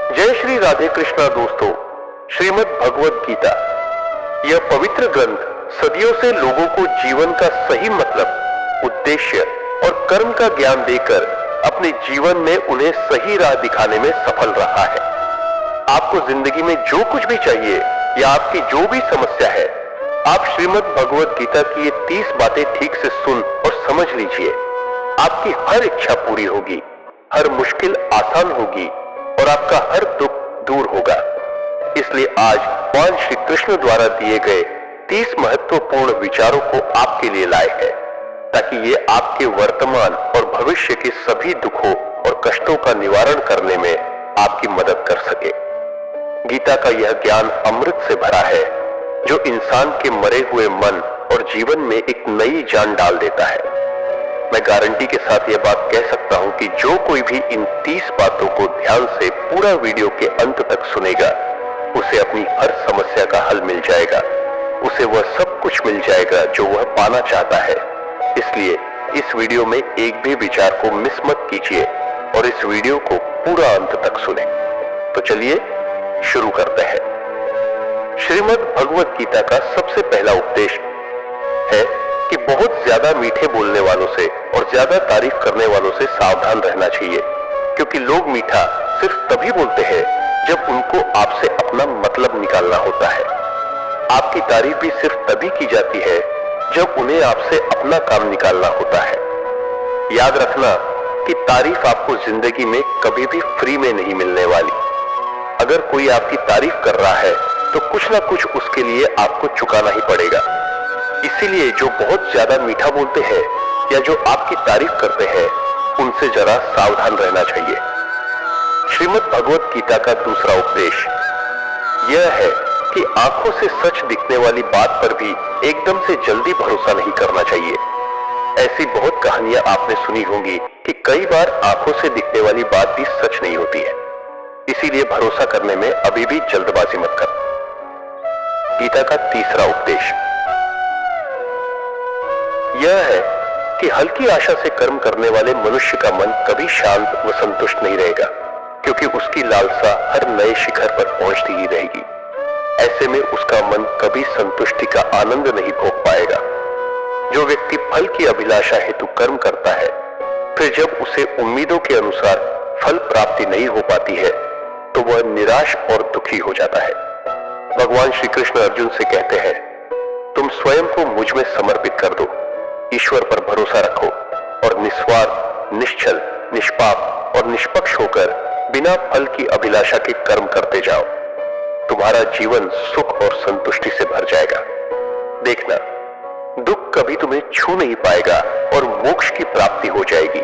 जय श्री राधे कृष्णा दोस्तों। श्रीमद् भगवत गीता यह पवित्र ग्रंथ सदियों से लोगों को जीवन का सही मतलब, उद्देश्य और कर्म का ज्ञान देकर अपने जीवन में उन्हें सही राह दिखाने में सफल रहा है। आपको जिंदगी में जो कुछ भी चाहिए या आपकी जो भी समस्या है, आप श्रीमद् भगवत गीता की ये 30 बातें ठीक से सुन और समझ लीजिए। आपकी हर इच्छा पूरी होगी, हर मुश्किल आसान होगी और आपका हर दुख दूर होगा। इसलिए आज भगवान श्री कृष्ण द्वारा दिए गए 30 महत्वपूर्ण विचारों को आपके लिए लाए हैं, ताकि ये आपके वर्तमान और भविष्य के सभी दुखों और कष्टों का निवारण करने में आपकी मदद कर सके। गीता का यह ज्ञान अमृत से भरा है, जो इंसान के मरे हुए मन और जीवन में एक नई जान डाल देता है। मैं गारंटी के साथ यह बात कह सकता हूं कि जो कोई भी इन 30 बातों को ध्यान से पूरा वीडियो के अंत तक सुनेगा, उसे अपनी हर समस्या का हल मिल जाएगा। उसे वह सब कुछ मिल जाएगा जो वह पाना चाहता है। इसलिए इस वीडियो में एक भी विचार को मिस मत कीजिए और इस वीडियो को पूरा अंत तक सुने। तो चलिए शुरू करते हैं। श्रीमद् भगवत गीता का सबसे पहला उपदेश है कि बहुत ज्यादा मीठे बोलने वालों से और ज्यादा तारीफ करने वालों से सावधान रहना चाहिए, क्योंकि लोग मीठा सिर्फ तभी बोलते हैं जब उनको आपसे अपना मतलब निकालना होता है। आपकी तारीफ भी सिर्फ तभी की जाती है जब उन्हें आपसे अपना काम निकालना होता है। याद रखना कि तारीफ आपको जिंदगी में कभी भी फ्री में नहीं मिलने वाली। अगर कोई आपकी तारीफ कर रहा है तो कुछ ना कुछ उसके लिए आपको चुकाना ही पड़ेगा। इसीलिए जो बहुत ज्यादा मीठा बोलते हैं या जो आपकी तारीफ करते हैं, उनसे जरा सावधान रहना चाहिए। श्रीमद् भगवत गीता का दूसरा उपदेश यह है कि आंखों से सच दिखने वाली बात पर भी एकदम से जल्दी भरोसा नहीं करना चाहिए। ऐसी बहुत कहानियां आपने सुनी होंगी कि कई बार आंखों से दिखने वाली बात भी सच नहीं होती है। इसीलिए भरोसा करने में अभी भी जल्दबाजी मत कर। गीता का तीसरा उपदेश यह है कि हल्की आशा से कर्म करने वाले मनुष्य का मन कभी शांत व संतुष्ट नहीं रहेगा, क्योंकि उसकी लालसा हर नए शिखर पर पहुंचती ही रहेगी। ऐसे में उसका मन कभी संतुष्टि का आनंद नहीं भोग पाएगा। जो व्यक्ति फल की अभिलाषा हेतु कर्म करता है, फिर जब उसे उम्मीदों के अनुसार फल प्राप्ति नहीं हो पाती है, तो वह निराश और दुखी हो जाता है। भगवान श्री कृष्ण अर्जुन से कहते हैं, तुम स्वयं को मुझ में समर्पित कर दो, ईश्वर पर भरोसा रखो और निस्वार्थ, निश्चल, निष्पाप और निष्पक्ष होकर बिना फल की अभिलाषा के कर्म करते जाओ। तुम्हारा जीवन सुख और संतुष्टि से भर जाएगा। देखना, दुख कभी तुम्हें छू नहीं पाएगा और मोक्ष की प्राप्ति हो जाएगी।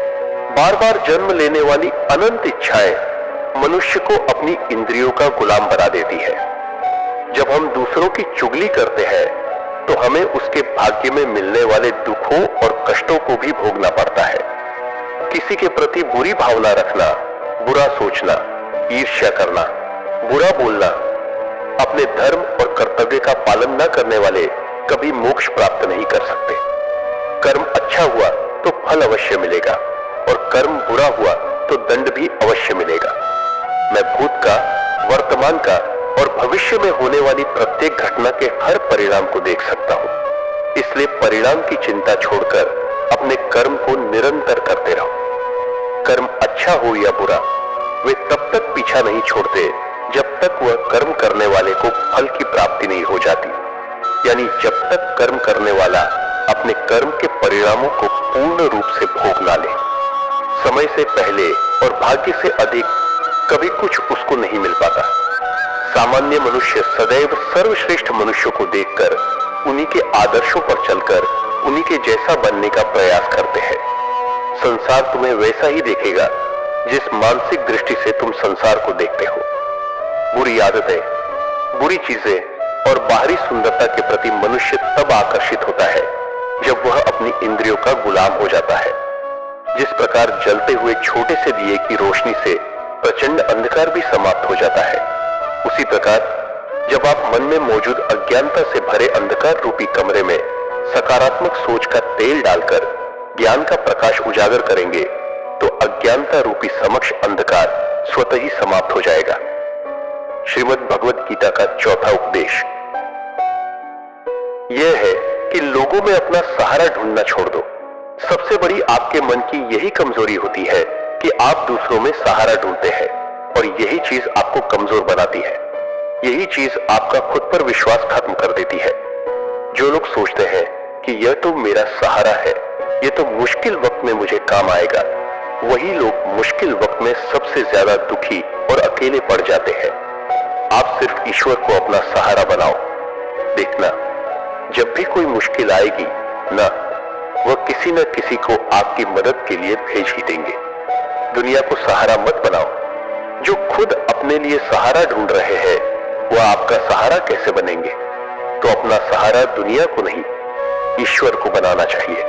बार बार जन्म लेने वाली अनंत इच्छाएं मनुष्य को अपनी इंद्रियों का गुलाम बना देती है। जब हम दूसरों की चुगली करते हैं, तो हमें उसके भाग्य में मिलने वाले दुखों और कष्टों को भी भोगना पड़ता है। किसी के प्रति बुरी भावना रखना, बुरा सोचना, ईर्ष्या करना, बुरा बोलना, अपने धर्म और कर्तव्य का पालन न करने वाले कभी मोक्ष प्राप्त नहीं कर सकते। कर्म अच्छा हुआ तो फल अवश्य मिलेगा और कर्म बुरा हुआ तो दंड भी अवश्य मिलेगा। मैं भूत का, वर्तमान का और भविष्य में होने वाली प्रत्येक घटना के हर परिणाम को देख सकता हूं। इसलिए परिणाम की चिंता छोड़कर अपने कर्म को निरंतर करते रहो। कर्म अच्छा हो या बुरा, वे तब तक पीछा नहीं छोड़ते जब तक वह कर्म करने वाले को फल की प्राप्ति नहीं हो जाती। यानी जब तक कर्म करने वाला अपने कर्म के परिणामों को पूर्ण रूप से भोग ना ले। समय से पहले और भाग्य से अधिक कभी कुछ उसको नहीं मिल पाता। सामान्य मनुष्य सदैव सर्वश्रेष्ठ मनुष्यों को देखकर उन्हीं के आदर्शों पर चलकर उन्हीं के जैसा बनने का प्रयास करते हैं। संसार तुम्हें वैसा ही देखेगा जिस मानसिक दृष्टि से तुम संसार को देखते हो। बुरी आदतें, बुरी चीजें और बाहरी सुंदरता के प्रति मनुष्य तब आकर्षित होता है जब वह अपनी इंद्रियों का गुलाम हो जाता है। जिस प्रकार जलते हुए छोटे से दिए की रोशनी से प्रचंड अंधकार भी समाप्त हो जाता है, उसी प्रकार जब आप मन में मौजूद अज्ञानता से भरे अंधकार रूपी कमरे में सकारात्मक सोच का तेल डालकर ज्ञान का प्रकाश उजागर करेंगे, तो अज्ञानता रूपी समक्ष अंधकार स्वतः ही समाप्त हो जाएगा। श्रीमद् भगवत गीता का चौथा उपदेश यह है कि लोगों में अपना सहारा ढूंढना छोड़ दो। सबसे बड़ी आपके मन की यही कमजोरी होती है कि आप दूसरों में सहारा ढूंढते हैं और यही चीज आपको कमजोर बनाती है। यही चीज आपका खुद पर विश्वास खत्म कर देती है। जो लोग सोचते हैं कि यह तो मेरा सहारा है, यह तो मुश्किल वक्त में मुझे काम आएगा, वही लोग मुश्किल वक्त में सबसे ज्यादा दुखी और अकेले पड़ जाते हैं। आप सिर्फ ईश्वर को अपना सहारा बनाओ। देखना, जब भी कोई मुश्किल आएगी ना, वह किसी न किसी को आपकी मदद के लिए भेज ही देंगे। दुनिया को सहारा मत बनाओ। जो खुद अपने लिए सहारा ढूंढ रहे हैं, वह आपका सहारा कैसे बनेंगे? तो अपना सहारा दुनिया को नहीं, ईश्वर को बनाना चाहिए।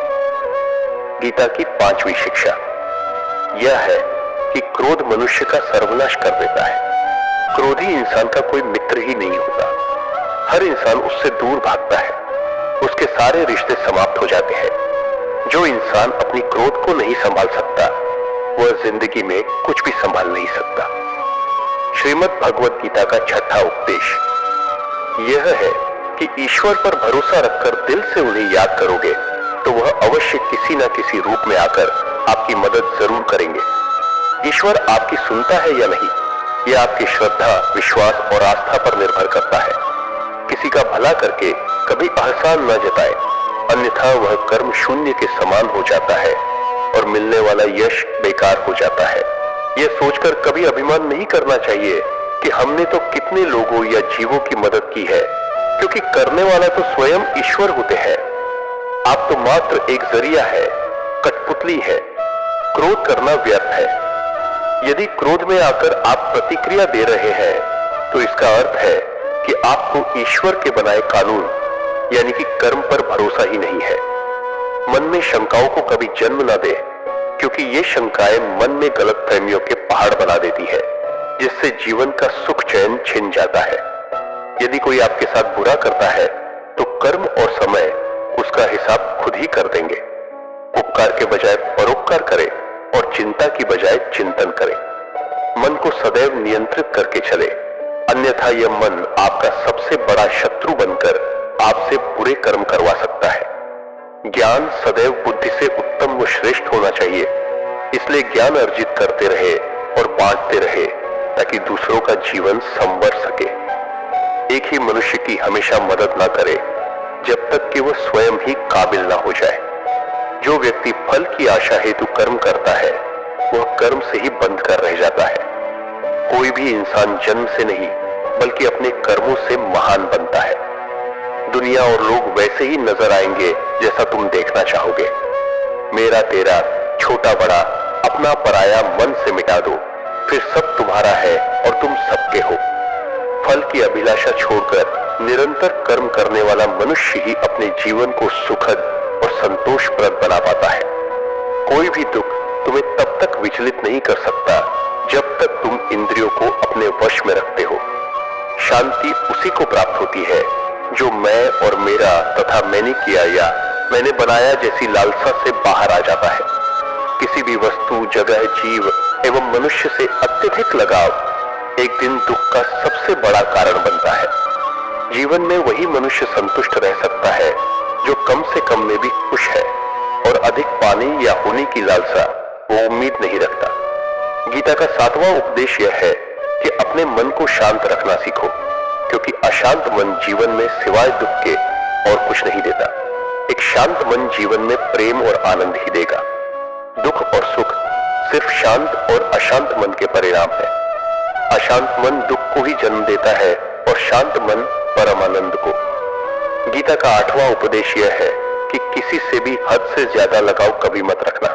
गीता की 5वीं शिक्षा यह है कि क्रोध मनुष्य का सर्वनाश कर देता है। क्रोधी इंसान का कोई मित्र ही नहीं होता। हर इंसान उससे दूर भागता है। उसके सारे रिश्ते समाप्त हो जाते हैं। जो इंसान अपनी क्रोध को नहीं संभाल सकता, वह जिंदगी में कुछ भी संभाल नहीं सकता। श्रीमद् भगवत गीता का छठा उपदेश यह है कि ईश्वर पर भरोसा रखकर दिल से उन्हें याद करोगे तो वह अवश्य किसी न किसी रूप में आकर आपकी मदद जरूर करेंगे। ईश्वर आपकी सुनता है या नहीं, यह आपकी श्रद्धा, विश्वास और आस्था पर निर्भर करता है। किसी का भला करके कभी एहसान न जताए, अन्यथा वह कर्म शून्य के समान हो जाता है और मिलने वाला यश बेकार हो जाता है। यह सोचकर कभी अभिमान नहीं करना चाहिए कि हमने तो कितने लोगों या जीवों की मदद की है, क्योंकि करने वाला तो स्वयं ईश्वर होते हैं। आप तो मात्र एक जरिया है, कठपुतली है। क्रोध करना व्यर्थ है। यदि क्रोध में आकर आप प्रतिक्रिया दे रहे हैं, तो इसका अर्थ है कि आपको ईश्वर के बनाए कानून यानी कि कर्म पर भरोसा ही नहीं है। मन में शंकाओं को कभी जन्म न दे, क्योंकि ये शंकाएं मन में गलत फहमियों के पहाड़ बना देती है, जिससे जीवन का सुख चैन छिन जाता है। यदि कोई आपके साथ बुरा करता है, तो कर्म और समय उसका हिसाब खुद ही कर देंगे। उपकार के बजाय परोपकार करें और चिंता की बजाय चिंतन करें। मन को सदैव नियंत्रित करके चले, अन्यथा यह मन आपका सबसे बड़ा शत्रु बनकर आपसे बुरे कर्म करवा सकता है। ज्ञान सदैव बुद्धि से उत्तम व श्रेष्ठ होना चाहिए, इसलिए ज्ञान अर्जित करते रहे और बांटते रहे ताकि दूसरों का जीवन संवर सके। एक ही मनुष्य की हमेशा मदद ना करे जब तक कि वह स्वयं ही काबिल ना हो जाए। जो व्यक्ति फल की आशा हेतु कर्म करता है, वह कर्म से ही बंद कर रह जाता है। कोई भी इंसान जन्म से नहीं बल्कि अपने कर्मों से महान बनता है। दुनिया और लोग वैसे ही नजर आएंगे जैसा तुम देखना चाहोगे। मेरा तेरा, छोटा बड़ा, अपना पराया मन से मिटा दो, फिर सब तुम्हारा है और तुम सबके हो। फल की अभिलाषा छोड़कर निरंतर कर्म करने वाला मनुष्य ही अपने जीवन को सुखद और संतोषप्रद बना पाता है। कोई भी दुख तुम्हें तब तक विचलित नहीं कर सकता जब तक तुम इंद्रियों को अपने वश में रखते हो। शांति उसी को प्राप्त होती है जो मैं और मेरा तथा मैंने किया या मैंने बनाया जैसी लालसा से बाहर आ जाता है। किसी भी वस्तु, जगह, जीव एवं मनुष्य से अत्यधिक लगाव एक दिन दुख का सबसे बड़ा कारण बनता है। जीवन में वही मनुष्य संतुष्ट रह सकता है जो कम से कम में भी खुश है और अधिक पाने या होने की लालसा वो उम्मीद नहीं रखता। गीता का 7वां उपदेश यह है कि अपने मन को शांत रखना सीखो, क्योंकि अशांत मन जीवन में सिवाय दुख के और कुछ नहीं देता। एक शांत मन जीवन में प्रेम और आनंद ही देगा। दुख और सुख सिर्फ शांत और अशांत मन के परिणाम है। अशांत मन दुख को ही जन्म देता है और शांत मन परमानंद को। गीता का 8वां उपदेश यह है कि किसी से भी हद से ज्यादा लगाव कभी मत रखना।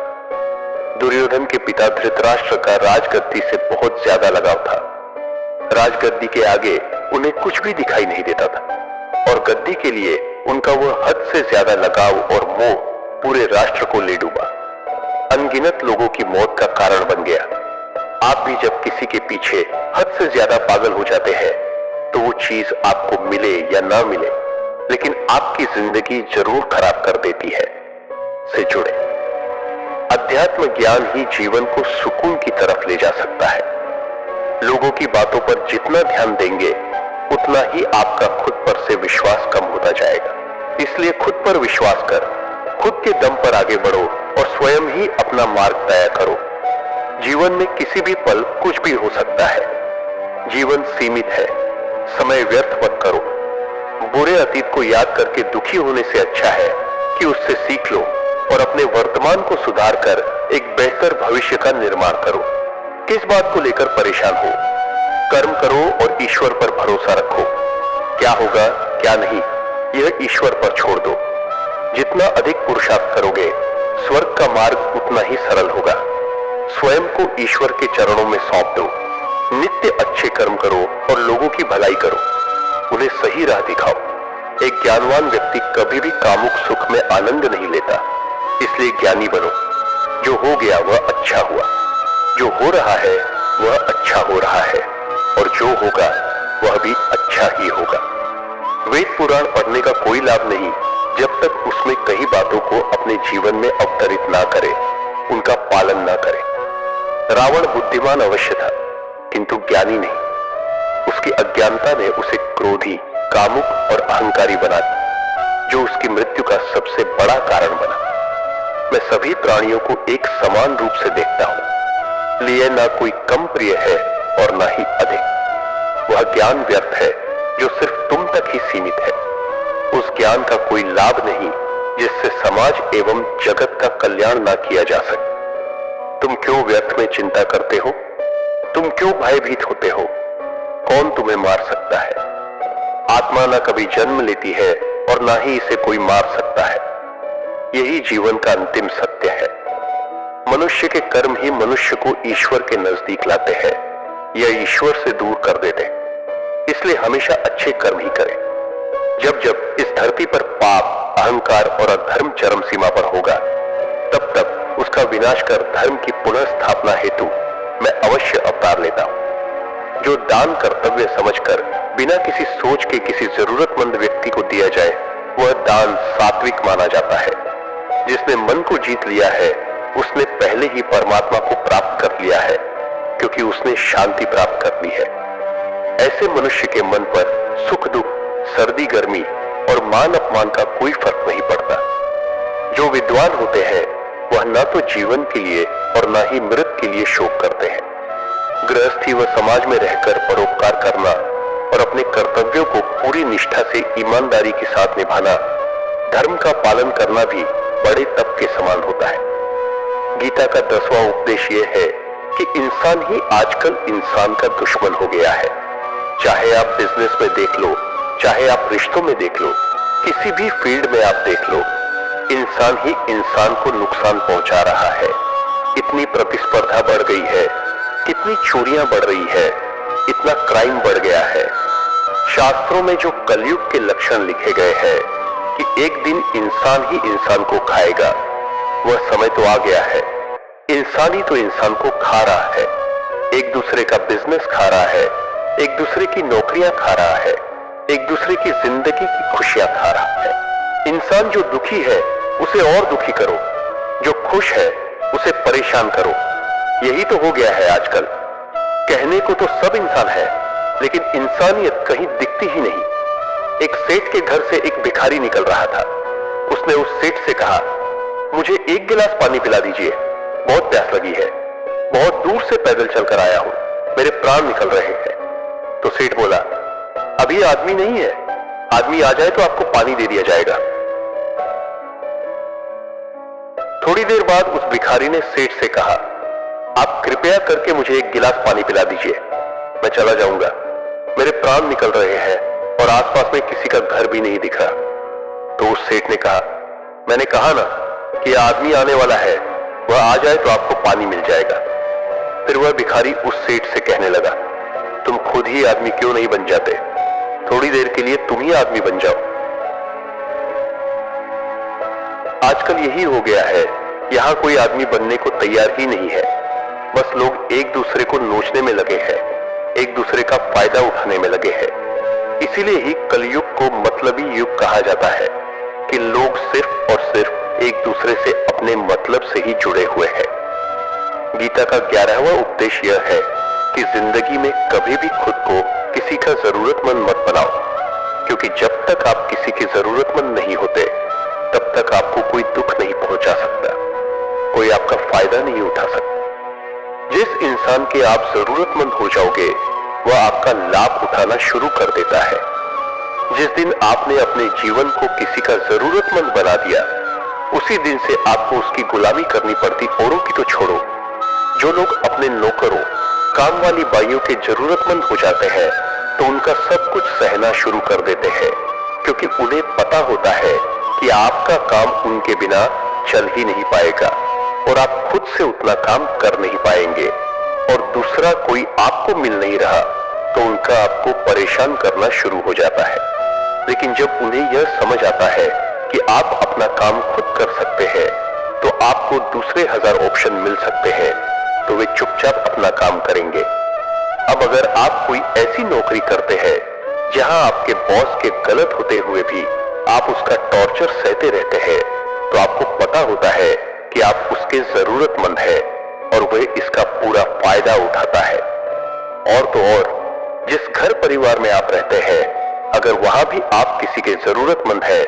दुर्योधन के पिता धृतराष्ट्र का राजगद्दी से बहुत ज्यादा लगाव था। राजगद्दी के आगे उन्हें कुछ भी दिखाई नहीं देता था और गद्दी के लिए उनका वह हद से ज्यादा लगाव और मोह पूरे राष्ट्र को ले डूबा, अनगिनत लोगों की मौत का कारण बन गया। आप भी जब किसी के पीछे हद से ज्यादा पागल हो जाते हैं तो वो चीज आपको मिले या ना मिले, लेकिन आपकी जिंदगी जरूर खराब कर देती है। से जुड़े। अध्यात्म ज्ञान ही जीवन को सुकून की तरफ ले जा सकता है। लोगों की बातों पर जितना ध्यान देंगे उतना ही आपका खुद पर से विश्वास कम होता जाएगा। इसलिए खुद पर विश्वास कर, खुद के दम पर आगे बढ़ो और स्वयं ही अपना मार्ग तय करो। जीवन में किसी भी पल कुछ भी हो सकता है। जीवन सीमित है, समय व्यर्थ मत करो। बुरे अतीत को याद करके दुखी होने से अच्छा है कि उससे सीख लो और अपने वर्तमान को सुधार कर एक बेहतर भविष्य का निर्माण करो। किस बात को लेकर परेशान हो? कर्म करो और ईश्वर पर भरोसा रखो। क्या होगा क्या नहीं, यह ईश्वर पर छोड़ दो। जितना अधिक पुरुषार्थ करोगे, स्वर्ग का मार्ग उतना ही सरल होगा। स्वयं को ईश्वर के चरणों में सौंप दो। नित्य अच्छे कर्म करो और लोगों की भलाई करो, उन्हें सही राह दिखाओ। एक ज्ञानवान व्यक्ति कभी भी कामुक सुख में आनंद नहीं लेता, इसलिए ज्ञानी बनो। जो हो गया वह अच्छा हुआ, जो हो रहा है वह अच्छा हो रहा है, और जो होगा वह भी अच्छा ही होगा। वेद पुराण पढ़ने का कोई लाभ नहीं जब तक उसमें कई बातों को अपने जीवन में अवतरित ना करे, उनका पालन ना करे। रावण बुद्धिमान अवश्य था, किंतु ज्ञानी नहीं। उसकी अज्ञानता ने उसे क्रोधी, कामुक और अहंकारी बना दिया, जो उसकी मृत्यु का सबसे बड़ा कारण बना। मैं सभी प्राणियों को एक समान रूप से देखता हूं, लिए ना कोई कम प्रिय है और ना ही अधिक। वह ज्ञान व्यर्थ है जो सिर्फ तुम तक ही सीमित है। उस ज्ञान का कोई लाभ नहीं जिससे समाज एवं जगत का कल्याण ना किया जा सके। तुम क्यों व्यर्थ में चिंता करते हो? तुम क्यों भयभीत होते हो? कौन तुम्हें मार सकता है? आत्मा ना कभी जन्म लेती है और ना ही इसे कोई मार सकता है। यही जीवन का अंतिम सत्य है। मनुष्य के कर्म ही मनुष्य को ईश्वर के नजदीक लाते हैं या ईश्वर से दूर कर देते हैं। इसलिए हमेशा अच्छे कर्म ही करें। जब जब इस धरती पर पाप, अहंकार और अधर्म चरम सीमा पर होगा, तब तब उसका विनाश कर धर्म की पुनः स्थापना हेतु मैं अवश्य अवतार लेता हूं। जो दान कर्तव्य समझकर बिना किसी सोच के किसी जरूरतमंद व्यक्ति को दिया जाए, वह दान सात्विक माना जाता है। जिसने मन को जीत लिया है, उसने पहले ही परमात्मा को प्राप्त कर लिया है, क्योंकि उसने शांति प्राप्त कर ली है। ऐसे मनुष्य के मन पर सुख दुख, सर्दी गर्मी और मान अपमान का कोई फर्क नहीं पड़ता। जो विद्वान होते हैं वह न तो जीवन के लिए और न ही मृत के लिए शोक करते हैं। गृहस्थी व समाज में रहकर परोपकार करना और अपने कर्तव्यों को पूरी निष्ठा से ईमानदारी के साथ निभाना, धर्म का पालन करना भी बड़े तप के समान होता है। गीता का 10वां उपदेश यह है कि इंसान ही आजकल इंसान का दुश्मन हो गया है। चाहे आप बिजनेस में देख लो, चाहे आप रिश्तों में देख लो, किसी भी फील्ड में आप देख लो, इंसान ही इंसान को नुकसान पहुंचा रहा है। इतनी प्रतिस्पर्धा बढ़ गई है, कितनी चोरियां बढ़ रही है, इतना क्राइम बढ़ गया है। शास्त्रों में जो कलयुग के लक्षण लिखे गए हैं कि एक दिन इंसान ही इंसान को खाएगा, वह समय तो आ गया है। इंसान ही तो इंसान को खा रहा है, एक दूसरे का बिजनेस खा रहा है, एक दूसरे की नौकरियां खा रहा है, एक दूसरे की जिंदगी की खुशियां खा रहा है। इंसान जो दुखी है उसे और दुखी करो, जो खुश है उसे परेशान करो। यही तो हो गया है आजकल। कहने को तो सब इंसान है, लेकिन इंसानियत कहीं दिखती ही नहीं। एक सेठ के घर से एक भिखारी निकल रहा था। उसने उस सेठ से कहा, मुझे एक गिलास पानी पिला दीजिए, बहुत प्यास लगी है, बहुत दूर से पैदल चलकर आया हूं, मेरे प्राण निकल रहे हैं। तो सेठ बोला, अभी आदमी नहीं है, आदमी आ जाए तो आपको पानी दे दिया जाएगा। थोड़ी देर बाद उस भिखारी ने सेठ से कहा, आप कृपया करके मुझे एक गिलास पानी पिला दीजिए, मैं चला जाऊंगा, मेरे प्राण निकल रहे हैं और आसपास में किसी का घर भी नहीं दिख रहा। तो उस सेठ ने कहा, मैंने कहा ना कि आदमी आने वाला है, वह आ जाए तो आपको पानी मिल जाएगा। फिर वह भिखारी उस सेठ से कहने लगा, तुम खुद ही आदमी क्यों नहीं बन जाते? थोड़ी देर के लिए तुम ही आदमी बन जाओ। आजकल यही हो गया है, यहां कोई आदमी बनने को तैयार ही नहीं है। बस लोग एक दूसरे को नोचने में लगे हैं, एक दूसरे का फायदा उठाने में लगे हैं। इसीलिए ही कलयुग को मतलबी युग कहा जाता है कि लोग सिर्फ और सिर्फ एक दूसरे से अपने मतलब से ही जुड़े हुए हैं। गीता का 11वां उपदेश यह है कि जिंदगी में कभी भी खुद को किसी का जरूरतमंद मत बनाओ, क्योंकि जब तक आप किसी के जरूरतमंद नहीं होते तब तक आपको कोई दुख नहीं पहुंचा सकता, कोई आपका फायदा नहीं उठा सकता। जिस इंसान के आप जरूरतमंद हो जाओगे वह आपका लाभ उठाना शुरू कर देता है। जिस दिन आपने अपने जीवन को किसी का जरूरतमंद बना दिया, उसी दिन से आपको उसकी गुलामी करनी पड़ती। औरों की तो छोड़ो, जो लोग अपने नौकरों, काम वाली बाइयों के जरूरतमंद हो जाते हैं तो उनका सब कुछ सहना शुरू कर देते हैं, क्योंकि उन्हें पता होता है कि आपका काम उनके बिना चल ही नहीं पाएगा और आप खुद से उतना काम कर नहीं पाएंगे और दूसरा कोई आपको मिल नहीं रहा तो उनका आपको परेशान करना शुरू हो जाता है। लेकिन जब उन्हें यह समझ आता है कि आप अपना काम खुद कर सकते हैं तो आपको दूसरे 1000 ऑप्शन मिल सकते हैं, तो वे चुपचाप अपना काम करेंगे। अब अगर आप कोई ऐसी नौकरी करते हैं जहां आपके बॉस के गलत होते हुए भी आप उसका टॉर्चर सहते रहते हैं, तो आपको पता होता है कि आप उसके जरूरतमंद है और वह इसका पूरा फायदा उठाता है। और तो और, जिस घर परिवार में आप रहते हैं, अगर वहां भी आप किसी के जरूरतमंद है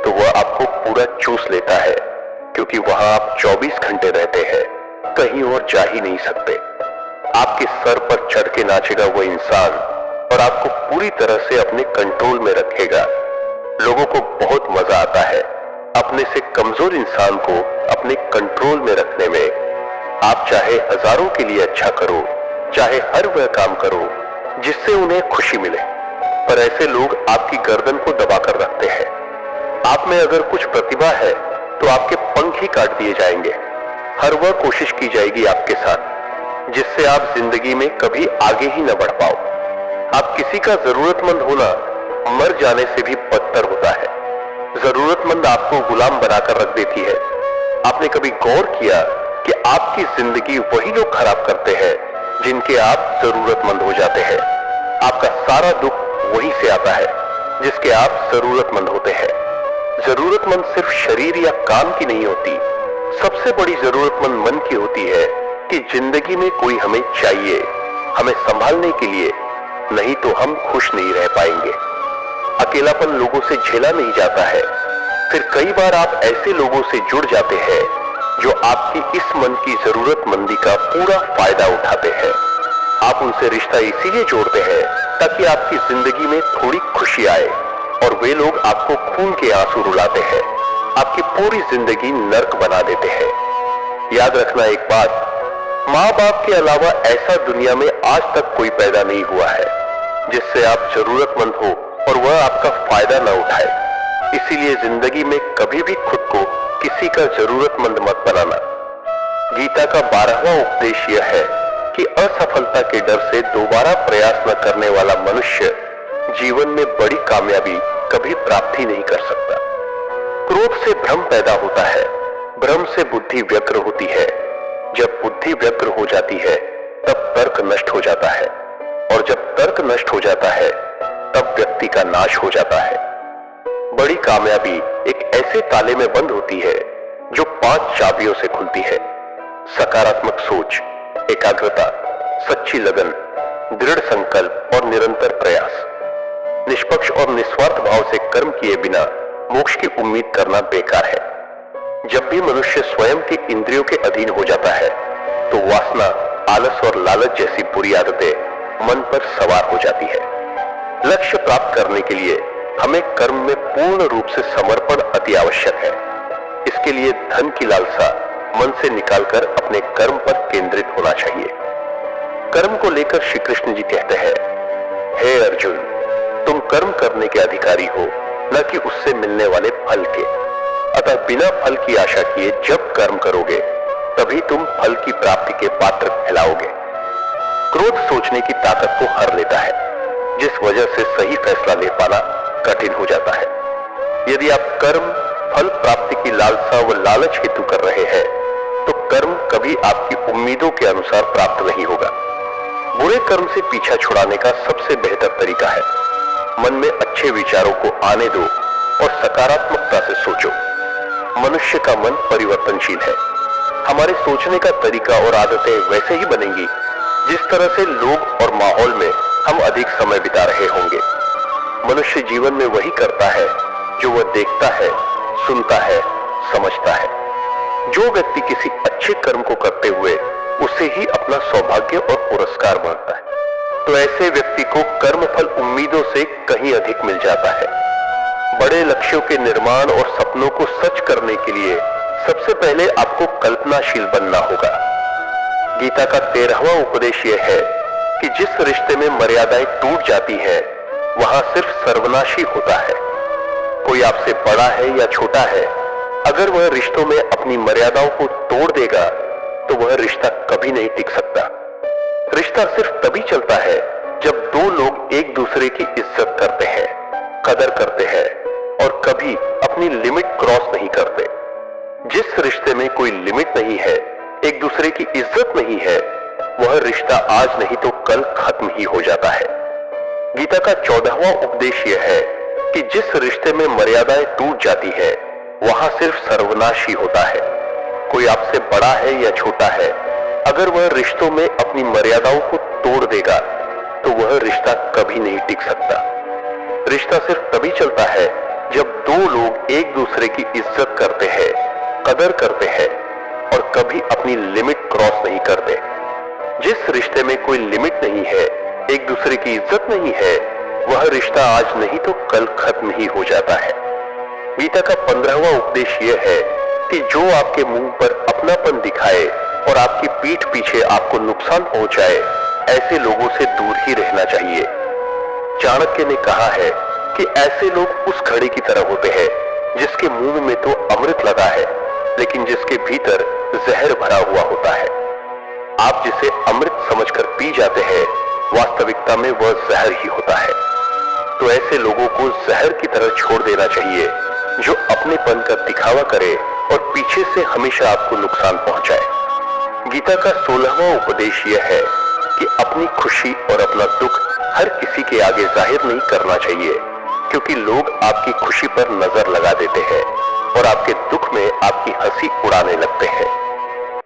तो वह आपको पूरा चूस लेता है, क्योंकि वहां आप 24 घंटे रहते हैं, कहीं और जा ही नहीं सकते। आपके सर पर चढ़ के नाचेगा वो इंसान और आपको पूरी तरह से अपने कंट्रोल में रखेगा। लोगों को बहुत मजा आता है अपने से कमजोर इंसान को अपने कंट्रोल में रखने में। आप चाहे हजारों के लिए अच्छा करो, चाहे हर वह काम करो जिससे उन्हें खुशी मिले, पर ऐसे लोग आपकी गर्दन को दबाकर रखते हैं। आप में अगर कुछ प्रतिभा है तो आपके पंख ही काट दिए जाएंगे। हर वह कोशिश की जाएगी आपके साथ जिससे आप जिंदगी में कभी आगे ही न बढ़ पाओ। आप किसी का जरूरतमंद होना मर जाने से भी बदतर होता है। जरूरतमंद आपको गुलाम बनाकर रख देती है। आपने कभी गौर किया कि आपकी जिंदगी वही लोग खराब करते हैं जिनके आप जरूरतमंद हो जाते हैं। आपका सारा दुख वहीं से आता है जिसके आप जरूरतमंद होते हैं। जरूरतमंद सिर्फ शरीर या काम की नहीं होती, सबसे बड़ी जरूरतमंद मन की होती है कि जिंदगी में कोई हमें चाहिए, हमें संभालने के लिए, नहीं तो हम खुश नहीं रह पाएंगे। अकेलापन लोगों से झेला नहीं जाता है। फिर कई बार आप ऐसे लोगों से जुड़ जाते हैं जो आपकी इस मन की जरूरतमंदी का पूरा फायदा उठाते हैं। आप उनसे रिश्ता इसीलिए जोड़ते हैं ताकि आपकी जिंदगी में थोड़ी खुशी आए, और वे लोग आपको खून के आंसू रुलाते हैं, आपकी पूरी जिंदगी नर्क बना देते हैं। याद रखना एक बात, माँ बाप के अलावा ऐसा दुनिया में आज तक कोई पैदा नहीं हुआ है जिससे आप जरूरतमंद हो और वह आपका फायदा न उठाए। इसीलिए जिंदगी में कभी भी खुद को किसी का जरूरतमंद मत बनाना। गीता का 12वां उपदेश यह है कि असफलता के डर से दोबारा प्रयास न करने वाला मनुष्य जीवन में बड़ी कामयाबी कभी प्राप्त ही नहीं कर सकता। क्रोध से भ्रम पैदा होता है, भ्रम से बुद्धि व्यग्र होती है, जब बुद्धि व्यग्र हो जाती है तब तर्क नष्ट हो जाता है, और जब तर्क नष्ट हो जाता है तब व्यक्ति का नाश हो जाता है। बड़ी कामयाबी एक ऐसे ताले में बंद होती है जो 5 चाबियों से खुलती है: सकारात्मक सोच, एकाग्रता, सच्ची लगन, दृढ़ संकल्प और निरंतर प्रयास। निष्पक्ष और निस्वार्थ भाव से कर्म किए बिना मोक्ष की उम्मीद करना बेकार है। जब भी मनुष्य स्वयं के इंद्रियों के अधीन हो जाता है तो वासना, आलस और लालच जैसी बुरी आदतें मन पर सवार हो जाती है। लक्ष्य प्राप्त करने के लिए हमें कर्म में पूर्ण रूप से समर्पण अति आवश्यक है। इसके लिए धन की लालसा मन से निकालकर अपने कर्म पर केंद्रित होना चाहिए। कर्म को लेकर श्री कृष्ण जी कहते हैं, हे अर्जुन, तुम कर्म करने के अधिकारी हो, न कि उससे मिलने वाले फल के। अतः बिना फल की आशा किए जब कर्म करोगे तभी तुम फल की प्राप्ति के पात्र कहलाओगे। क्रोध सोचने की ताकत को हर लेता है, जिस वजह से सही फैसला ले पाना कठिन हो जाता है। यदि आप कर्म फल प्राप्ति की लालसा व लालच हेतु कर रहे हैं तो कर्म कभी आपकी उम्मीदों के अनुसार प्राप्त नहीं होगा। बुरे कर्म से पीछा छुड़ाने का सबसे बेहतर तरीका है मन में अच्छे विचारों को आने दो और सकारात्मकता से सोचो। मनुष्य का मन परिवर्तनशील है। हमारे सोचने का तरीका और आदतें वैसे ही बनेंगी जिस तरह से लोग और माहौल में हम अधिक समय बिता रहे होंगे। मनुष्य जीवन में वही करता है जो वह देखता है, सुनता है, समझता है। जो व्यक्ति किसी अच्छे कर्म को करते हुए उसे ही अपना सौभाग्य और पुरस्कार मानता है, तो ऐसे व्यक्ति को कर्मफल उम्मीदों से कहीं अधिक मिल जाता है। बड़े लक्ष्यों के निर्माण और सपनों को सच करने के लिए सबसे पहले आपको कल्पनाशील बनना होगा। गीता का 13वां उपदेश यह है कि जिस रिश्ते में मर्यादाएं टूट जाती हैं, वहां सिर्फ सर्वनाश ही होता है। कोई आपसे बड़ा है या छोटा है, अगर वह रिश्तों में अपनी मर्यादाओं को तोड़ देगा तो वह रिश्ता कभी नहीं टिक सकता। रिश्ता सिर्फ तभी चलता है जब दो लोग एक दूसरे की इज्जत करते हैं, कदर करते हैं और कभी अपनी लिमिट क्रॉस नहीं करते। जिस रिश्ते में कोई लिमिट नहीं है, एक दूसरे की इज्जत नहीं है, वह रिश्ता आज नहीं तो कल खत्म ही हो जाता है। गीता का 14वां उपदेश यह है कि जिस रिश्ते में मर्यादाएं टूट जाती है, वहां सिर्फ सर्वनाश ही होता है। कोई आपसे बड़ा है या छोटा है, अगर वह रिश्तों में अपनी मर्यादाओं को तोड़ देगा तो वह रिश्ता कभी नहीं टिक सकता। रिश्ता सिर्फ तभी चलता है जब दो लोग एक दूसरे की इज्जत करते हैं, कदर करते हैं और कभी अपनी लिमिट क्रॉस नहीं करते। जिस रिश्ते में कोई लिमिट नहीं है, एक दूसरे की इज्जत नहीं है, वह रिश्ता आज नहीं तो कल खत्म ही हो जाता है। गीता का 15वां उपदेश यह है कि जो आपके मुंह पर अपनापन दिखाए और आपकी पीठ पीछे आपको नुकसान पहुंचाए, ऐसे लोगों से दूर ही रहना चाहिए। चाणक्य ने कहा है कि ऐसे लोग उस घड़े की तरह होते हैं जिसके मुंह में तो अमृत लगा है, लेकिन जिसके भीतर जहर भरा हुआ होता है। आप जिसे अमृत समझकर पी जाते हैं, वास्तविकता में वह जहर ही होता है। तो ऐसे लोगों को जहर की तरह छोड़ देना चाहिए जो अपनेपन का दिखावा करे और पीछे से हमेशा आपको नुकसान पहुंचाए। गीता का 16वां उपदेश यह है कि अपनी खुशी और अपना दुख हर किसी के आगे जाहिर नहीं करना चाहिए, क्योंकि लोग आपकी खुशी पर नजर लगा देते हैं और आपके दुख में आपकी हंसी उड़ाने लगते हैं।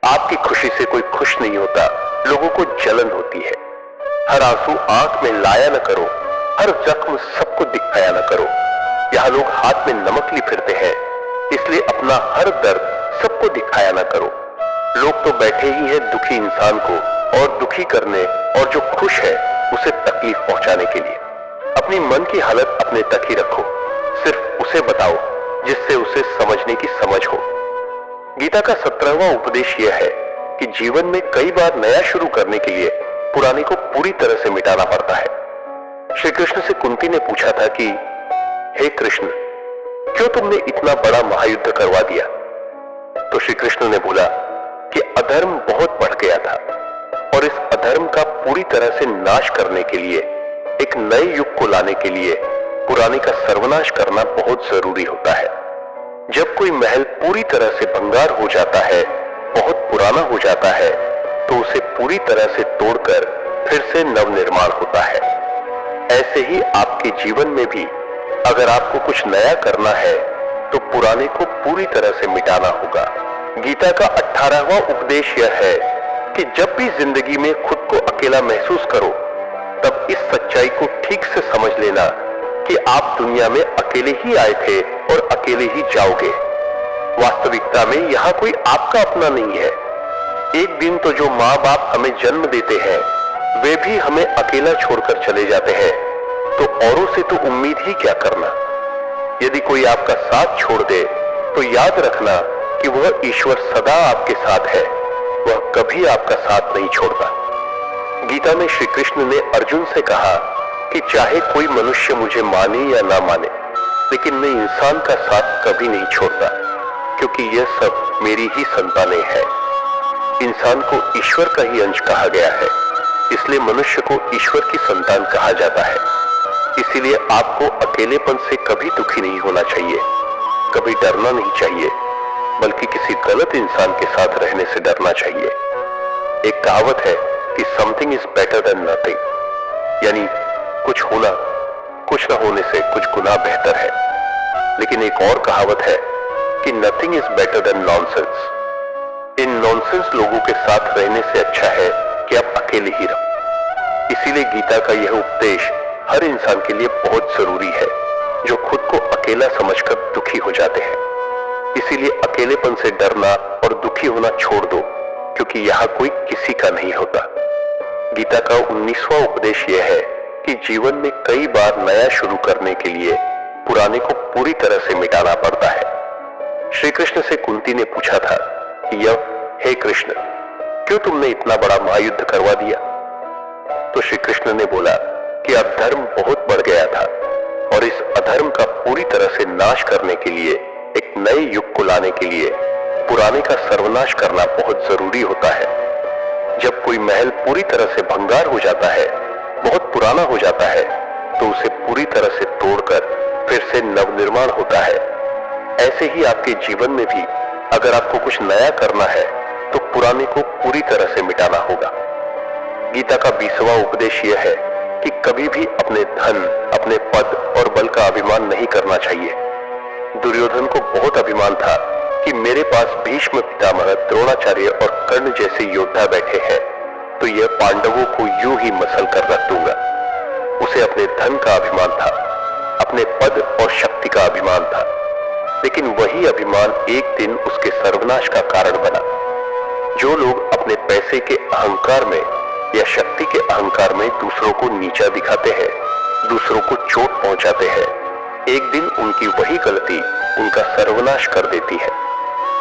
आपकी खुशी से कोई खुश नहीं होता, लोगों को जलन होती है। हर आंसू आंख में लाया न करो, हर जख्म सबको दिखाया न करो। यहाँ लोग हाथ में नमक ली फिरते हैं, इसलिए अपना हर दर्द सबको दिखाया न करो। लोग तो बैठे ही हैं दुखी इंसान को और दुखी करने, और जो खुश है उसे तकलीफ पहुंचाने के लिए। अपनी मन की हालत अपने तक ही रखो, सिर्फ उसे बताओ जिससे उसे समझने की समझ हो। गीता का 17वां उपदेश यह है कि जीवन में कई बार नया शुरू करने के लिए पुराने को पूरी तरह से मिटाना पड़ता है। श्री कृष्ण से कुंती ने पूछा था कि हे कृष्ण, क्यों तुमने इतना बड़ा महायुद्ध करवा दिया? तो श्री कृष्ण ने बोला कि अधर्म बहुत बढ़ गया था और इस अधर्म का पूरी तरह से नाश करने के लिए, एक नए युग को लाने के लिए पुराने का सर्वनाश करना बहुत जरूरी होता है। जब कोई महल पूरी तरह से भंगार हो जाता है, बहुत पुराना हो जाता है, तो उसे पूरी तरह से तोड़कर फिर से नवनिर्माण होता है। ऐसे ही आपके जीवन में भी अगर आपको कुछ नया करना है तो पुराने को पूरी तरह से मिटाना होगा। गीता का 18वां उपदेश यह है कि जब भी जिंदगी में खुद को अकेला महसूस करो, तब इस सच्चाई को ठीक से समझ लेना कि आप दुनिया में अकेले ही आए थे और अकेले ही जाओगे। वास्तविकता में यहाँ कोई आपका अपना नहीं है। एक दिन तो जो माँ बाप हमें जन्म देते हैं, वे भी हमें अकेला छोड़कर चले जाते हैं, तो औरों से तो उम्मीद ही क्या करना। यदि कोई आपका साथ छोड़ दे तो याद रखना कि वह ईश्वर सदा आपके साथ है, वह कभी आपका साथ नहीं छोड़ता। गीता में श्री कृष्ण ने अर्जुन से कहा कि चाहे कोई मनुष्य मुझे माने या ना माने, लेकिन मैं इंसान का साथ कभी नहीं छोड़ता, क्योंकि यह सब मेरी ही संतानें हैं। इंसान को ईश्वर का ही अंश कहा गया है, इसलिए मनुष्य को ईश्वर की संतान कहा जाता है। इसीलिए आपको अकेलेपन से कभी दुखी नहीं होना चाहिए, कभी डरना नहीं चाहिए, बल्कि किसी गलत इंसान के साथ रहने से डरना चाहिए। एक कहावत है कि something is better than nothing, यानी कुछ होना कुछ न होने से कुछ गुना बेहतर है। लेकिन एक और कहावत है कि nothing is better than nonsense. In nonsense लोगों के साथ रहने से अच्छा है कि आप अकेले ही रहो। इसीलिए गीता का यह उपदेश हर इंसान के लिए बहुत जरूरी है जो खुद को अकेला समझकर दुखी हो जाते हैं। इसीलिए अकेलेपन से डरना और दुखी होना छोड़ दो, क्योंकि यहां कोई किसी का नहीं होता। गीता का 19वां उपदेश यह है कि जीवन में कई बार नया शुरू करने के लिए पुराने को पूरी तरह से मिटाना पड़ता है। श्री कृष्ण से कुंती ने पूछा था कि हे कृष्ण, क्यों तुमने इतना बड़ा महायुद्ध करवा दिया? तो श्री कृष्ण ने बोला कि अधर्म बहुत बढ़ गया था और इस अधर्म का पूरी तरह से नाश करने के लिए, एक नए युग को लाने के लिए पुराने का सर्वनाश करना बहुत जरूरी होता है। जब कोई महल पूरी तरह से भंगार हो जाता है, बहुत पुराना हो जाता है, तो उसे पूरी तरह से तोड़कर फिर से नवनिर्माण होता है। ऐसे ही आपके जीवन में भी अगर आपको कुछ नया करना है तो पुराने को पूरी तरह से मिटाना होगा। गीता का 20वां उपदेश यह है कि कभी भी अपने धन, अपने पद और बल का अभिमान नहीं करना चाहिए। दुर्योधन को बहुत अभिमान था कि मेरे पास भीष्म पितामह, द्रोणाचार्य और कर्ण जैसे योद्धा बैठे हैं, तो यह पांडवों को यूं ही मसल कर रख दूंगा। उसे अपने धन का अभिमान था, अपने पद और शक्ति का अभिमान था, लेकिन वही अभिमान एक दिन उसके सर्वनाश का कारण बना। जो लोग अपने पैसे के अहंकार में या शक्ति के अहंकार में दूसरों को नीचा दिखाते हैं, दूसरों को चोट पहुंचाते हैं, एक दिन उनकी वही गलती उनका सर्वनाश कर देती है।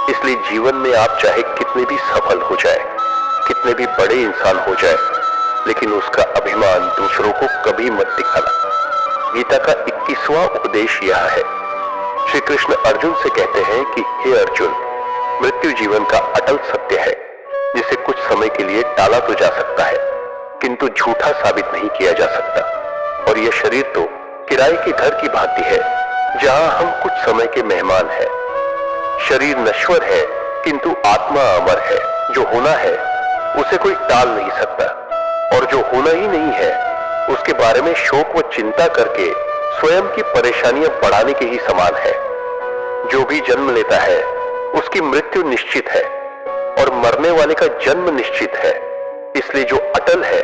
इसलिए जीवन में आप चाहे कितने भी सफल हो जाए, कितने भी बड़े इंसान हो जाए, लेकिन उसका अभिमान दूसरों को कभी मत दिखाना। गीता का 21वां उपदेश यह है। श्री कृष्ण अर्जुन से कहते हैं कि हे अर्जुन, मृत्यु जीवन का अटल सत्य है, जिसे कुछ समय के लिए टाला तो जा सकता है, किंतु झूठा साबित नहीं किया जा सकता। और यह शरीर तो किराए के घर की भांति है, जहां हम कुछ समय के मेहमान हैं। शरीर नश्वर है, किंतु आत्मा अमर है। जो होना है उसे कोई टाल नहीं सकता, और जो होना ही नहीं है उसके बारे में शोक व चिंता करके स्वयं की परेशानियां बढ़ाने के ही समान है। जो भी जन्म लेता है उसकी मृत्यु निश्चित है, और मरने वाले का जन्म निश्चित है। इसलिए जो अटल है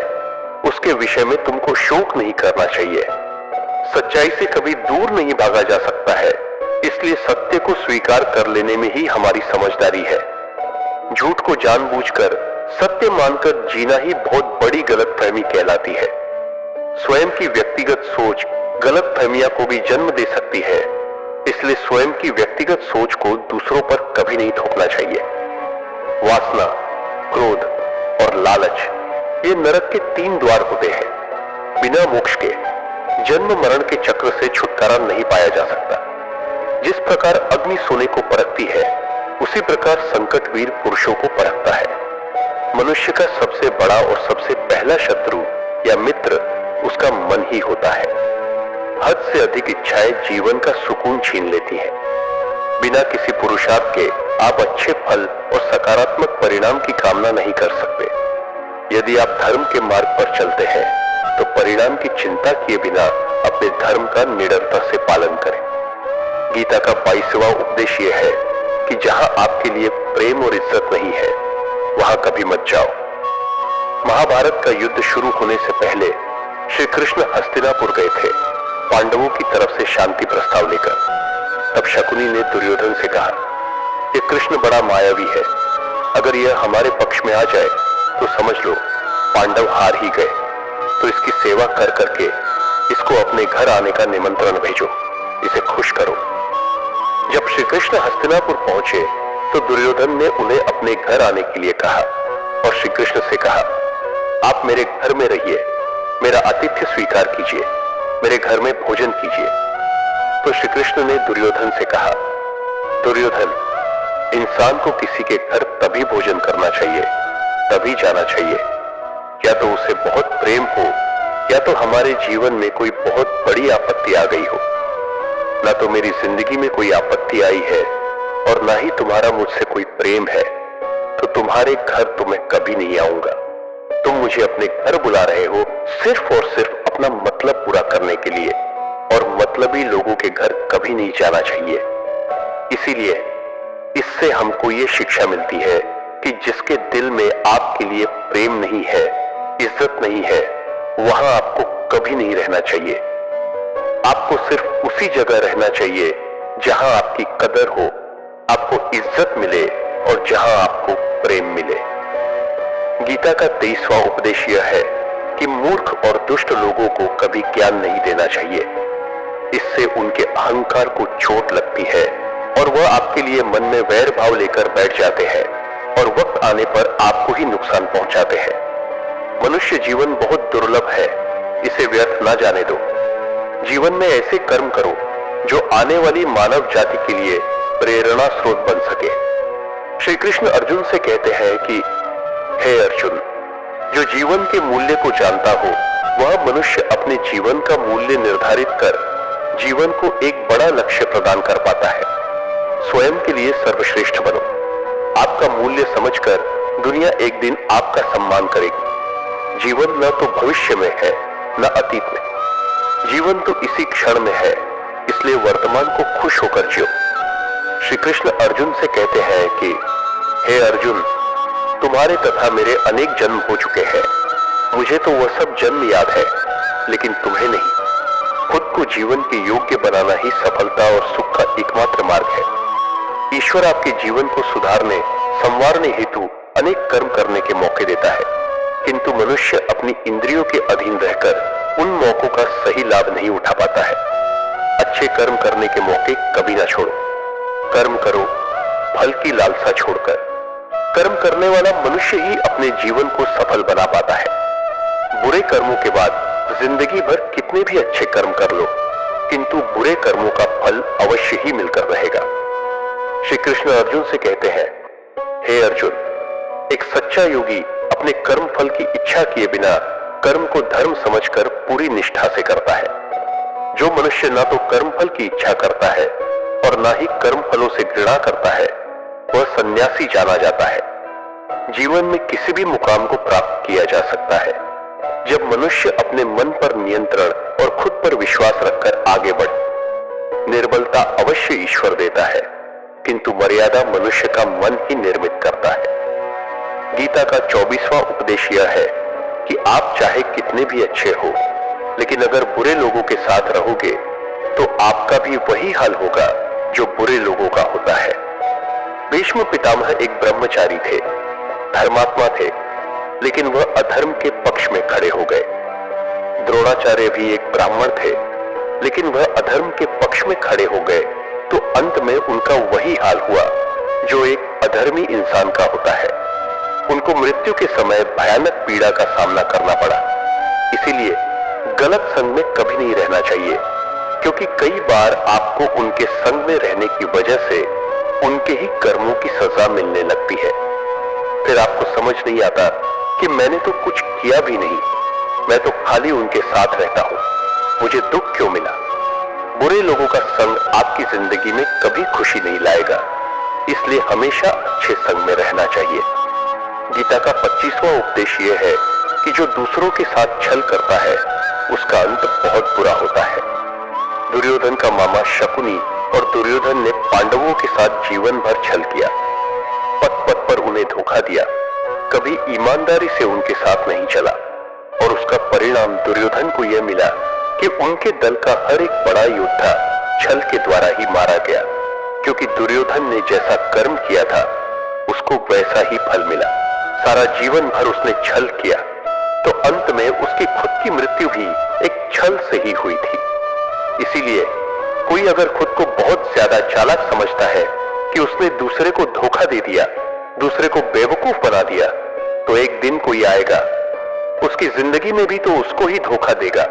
उसके विषय में तुमको शोक नहीं करना चाहिए। सच्चाई से कभी दूर नहीं भागा जा सकता है, इसलिए सत्य को स्वीकार कर लेने में ही हमारी समझदारी है। झूठ को जानबूझकर सत्य मानकर जीना ही बहुत बड़ी गलतफहमी कहलाती है। स्वयं की व्यक्तिगत सोच गलतफहमियां को भी जन्म दे सकती है, इसलिए स्वयं की व्यक्तिगत सोच को दूसरों पर कभी नहीं थोपना चाहिए। वासना, क्रोध और लालच, ये नरक के 3 द्वार होते हैं। बिना मोक्ष के जन्म मरण के चक्र से छुटकारा नहीं पाया जा सकता। जिस प्रकार अग्नि सोने को परखती है, उसी प्रकार संकटवीर पुरुषों को परखता है। मनुष्य का सबसे बड़ा और सबसे पहला शत्रु या मित्र उसका मन ही होता है। हद से अधिक इच्छाएं जीवन का सुकून छीन लेती हैं। बिना किसी पुरुषार्थ के आप अच्छे फल और सकारात्मक परिणाम की कामना नहीं कर सकते। यदि आप धर्म के मार्ग पर चलते हैं तो परिणाम की चिंता किए बिना अपने धर्म का निडरता से पालन करें। गीता का 22वां उपदेश यह है कि जहां आपके लिए प्रेम और इज्जत नहीं है, वहां कभी मत जाओ। महाभारत का युद्ध शुरू होने से पहले श्री कृष्ण हस्तिनापुर गए थे, पांडवों की तरफ से शांति प्रस्ताव लेकर। तब शकुनी ने दुर्योधन से कहा, ये कृष्ण बड़ा मायावी है, अगर यह हमारे पक्ष में आ जाए तो समझ लो पांडव हार ही गए। तो इसकी सेवा कर करके इसको अपने घर आने का निमंत्रण भेजो, इसे खुश करो। जब श्री कृष्ण हस्तिनापुर पहुंचे तो दुर्योधन ने उन्हें अपने घर आने के लिए कहा और श्री कृष्ण से कहा, आप मेरे घर में रहिए, मेरा आतिथ्य स्वीकार कीजिए, मेरे घर में भोजन कीजिए। तो श्री कृष्ण ने दुर्योधन से कहा, दुर्योधन, इंसान को किसी के घर तभी भोजन करना चाहिए, तभी जाना चाहिए, या तो उसे बहुत प्रेम हो, या तो हमारे जीवन में कोई बहुत बड़ी आपत्ति आ गई हो। ना तो मेरी जिंदगी में कोई आपत्ति आई है और ना ही तुम्हारा मुझसे कोई प्रेम है, तो तुम्हारे घर तो मैं कभी नहीं आऊंगा। तुम मुझे अपने घर बुला रहे हो सिर्फ और सिर्फ अपना मतलब पूरा करने के लिए, और मतलबी लोगों के घर कभी नहीं जाना चाहिए। इसीलिए इससे हमको ये शिक्षा मिलती है कि जिसके दिल में आपके लिए प्रेम नहीं है, इज्जत नहीं है, वहां आपको कभी नहीं रहना चाहिए। आपको सिर्फ उसी जगह रहना चाहिए जहां आपकी कदर हो, आपको इज्जत मिले और जहां आपको प्रेम मिले। गीता का 23वां उपदेश यह है कि मूर्ख और दुष्ट लोगों को कभी ज्ञान नहीं देना चाहिए। इससे उनके अहंकार को चोट लगती है और वह आपके लिए मन में वैर भाव लेकर बैठ जाते हैं और वक्त आने पर आपको ही नुकसान पहुंचाते हैं। मनुष्य जीवन बहुत दुर्लभ है, इसे व्यर्थ ना जाने दो। जीवन में ऐसे कर्म करो जो आने वाली मानव जाति के लिए प्रेरणा स्रोत बन सके। श्री कृष्ण अर्जुन से कहते हैं कि हे अर्जुन, जो जीवन के मूल्य को जानता हो वह मनुष्य अपने जीवन का मूल्य निर्धारित कर जीवन को एक बड़ा लक्ष्य प्रदान कर पाता है। स्वयं के लिए सर्वश्रेष्ठ बनो। आपका मूल्य समझकर दुनिया एक दिन आपका सम्मान करेगी। जीवन न तो भविष्य में है न अतीत में, जीवन तो इसी क्षण में है, इसलिए वर्तमान को खुश होकर जियो। श्री कृष्ण अर्जुन से कहते हैं कि हे अर्जुन, तुम्हारे तथा मेरे अनेक जन्म हो चुके हैं। मुझे तो वह सब जन्म याद है, लेकिन तुम्हें नहीं। खुद को जीवन के योग्य बनाना ही सफलता और सुख का एकमात्र मार्ग है। ईश्वर आपके जीवन को सुधारने, संवारने हेतु अनेक कर्म करने के मौके देता है, किंतु मनुष्य अपनी इंद्रियों के अधीन रहकर उन मौकों का सही लाभ नहीं उठा पाता है। अच्छे कर्म करने के मौके कभी ना छोड़ो। कर्म करो फल की लालसा छोड़कर। कर्म करने वाला मनुष्य ही अपने जीवन को सफल बना पाता है। बुरे कर्मों के बाद जिंदगी भर कितने भी अच्छे कर्म कर लो, किंतु बुरे कर्मों का फल अवश्य ही मिलकर रहेगा। श्री कृष्ण अर्जुन से कहते हैं, हे अर्जुन, एक सच्चा योगी अपने कर्म फल की इच्छा किए बिना कर्म को धर्म समझकर पूरी निष्ठा से करता है। जो मनुष्य ना तो कर्म फल की इच्छा करता है और ना ही कर्म फलों से घृणा करता है, वह सन्यासी जाना जाता है। जीवन में किसी भी मुकाम को प्राप्त किया जा सकता है जब मनुष्य अपने मन पर नियंत्रण और खुद पर विश्वास रखकर आगे बढ़े। निर्बलता अवश्य ईश्वर देता है, किंतु मर्यादा मनुष्य का मन ही निर्मित करता है। गीता का 24वां उपदेश यह है कि आप चाहे कितने भी अच्छे हो, लेकिन अगर बुरे लोगों के साथ रहोगे तो आपका भी वही हाल होगा जो बुरे लोगों का होता है। भीष्म पितामह एक ब्रह्मचारी थे, धर्मात्मा थे, लेकिन वह अधर्म के पक्ष में खड़े हो गए। द्रोणाचार्य भी एक ब्राह्मण थे, लेकिन वह अधर्म के पक्ष में खड़े हो गए, तो अंत में उनका वही हाल हुआ जो एक अधर्मी इंसान का होता है। उनको मृत्यु के समय भयानक पीड़ा का सामना करना पड़ा। इसीलिए गलत संग में कभी नहीं रहना चाहिए, क्योंकि कई बार आपको उनके संग में रहने की वजह से उनके ही कर्मों की सजा मिलने लगती है। फिर आपको समझ नहीं आता कि मैंने तो कुछ किया भी नहीं, मैं तो खाली उनके साथ रहता हूं, मुझे दुख क्यों मिला। बुरे लोगों का संग आपकी जिंदगी में कभी खुशी नहीं लाएगा, इसलिए हमेशा अच्छे संग में रहना चाहिए। गीता का 25वां उपदेश यह है कि जो दूसरों के साथ छल करता है उसका अंत बहुत बुरा होता है। दुर्योधन का मामा शकुनी और दुर्योधन ने पांडवों के साथ जीवन भर छल किया, पथ पथ पर उन्हें धोखा दिया, कभी ईमानदारी से उनके साथ नहीं चला, और उसका परिणाम दुर्योधन को यह मिला कि उनके दल का हर एक बड़ा योद्धा छल के द्वारा ही मारा गया, क्योंकि दुर्योधन ने जैसा कर्म किया था उसको वैसा ही फल मिला। सारा जीवन भर उसने छल किया, तो अंत में उसकी खुद की मृत्यु भी एक छल से ही हुई थी। इसीलिए कोई अगर खुद को बहुत ज्यादा चालाक समझता है कि उसने दूसरे को धोखा दे दिया, दूसरे को बेवकूफ बना दिया, तो एक दिन कोई आएगा उसकी जिंदगी में भी तो उसको ही धोखा देगा,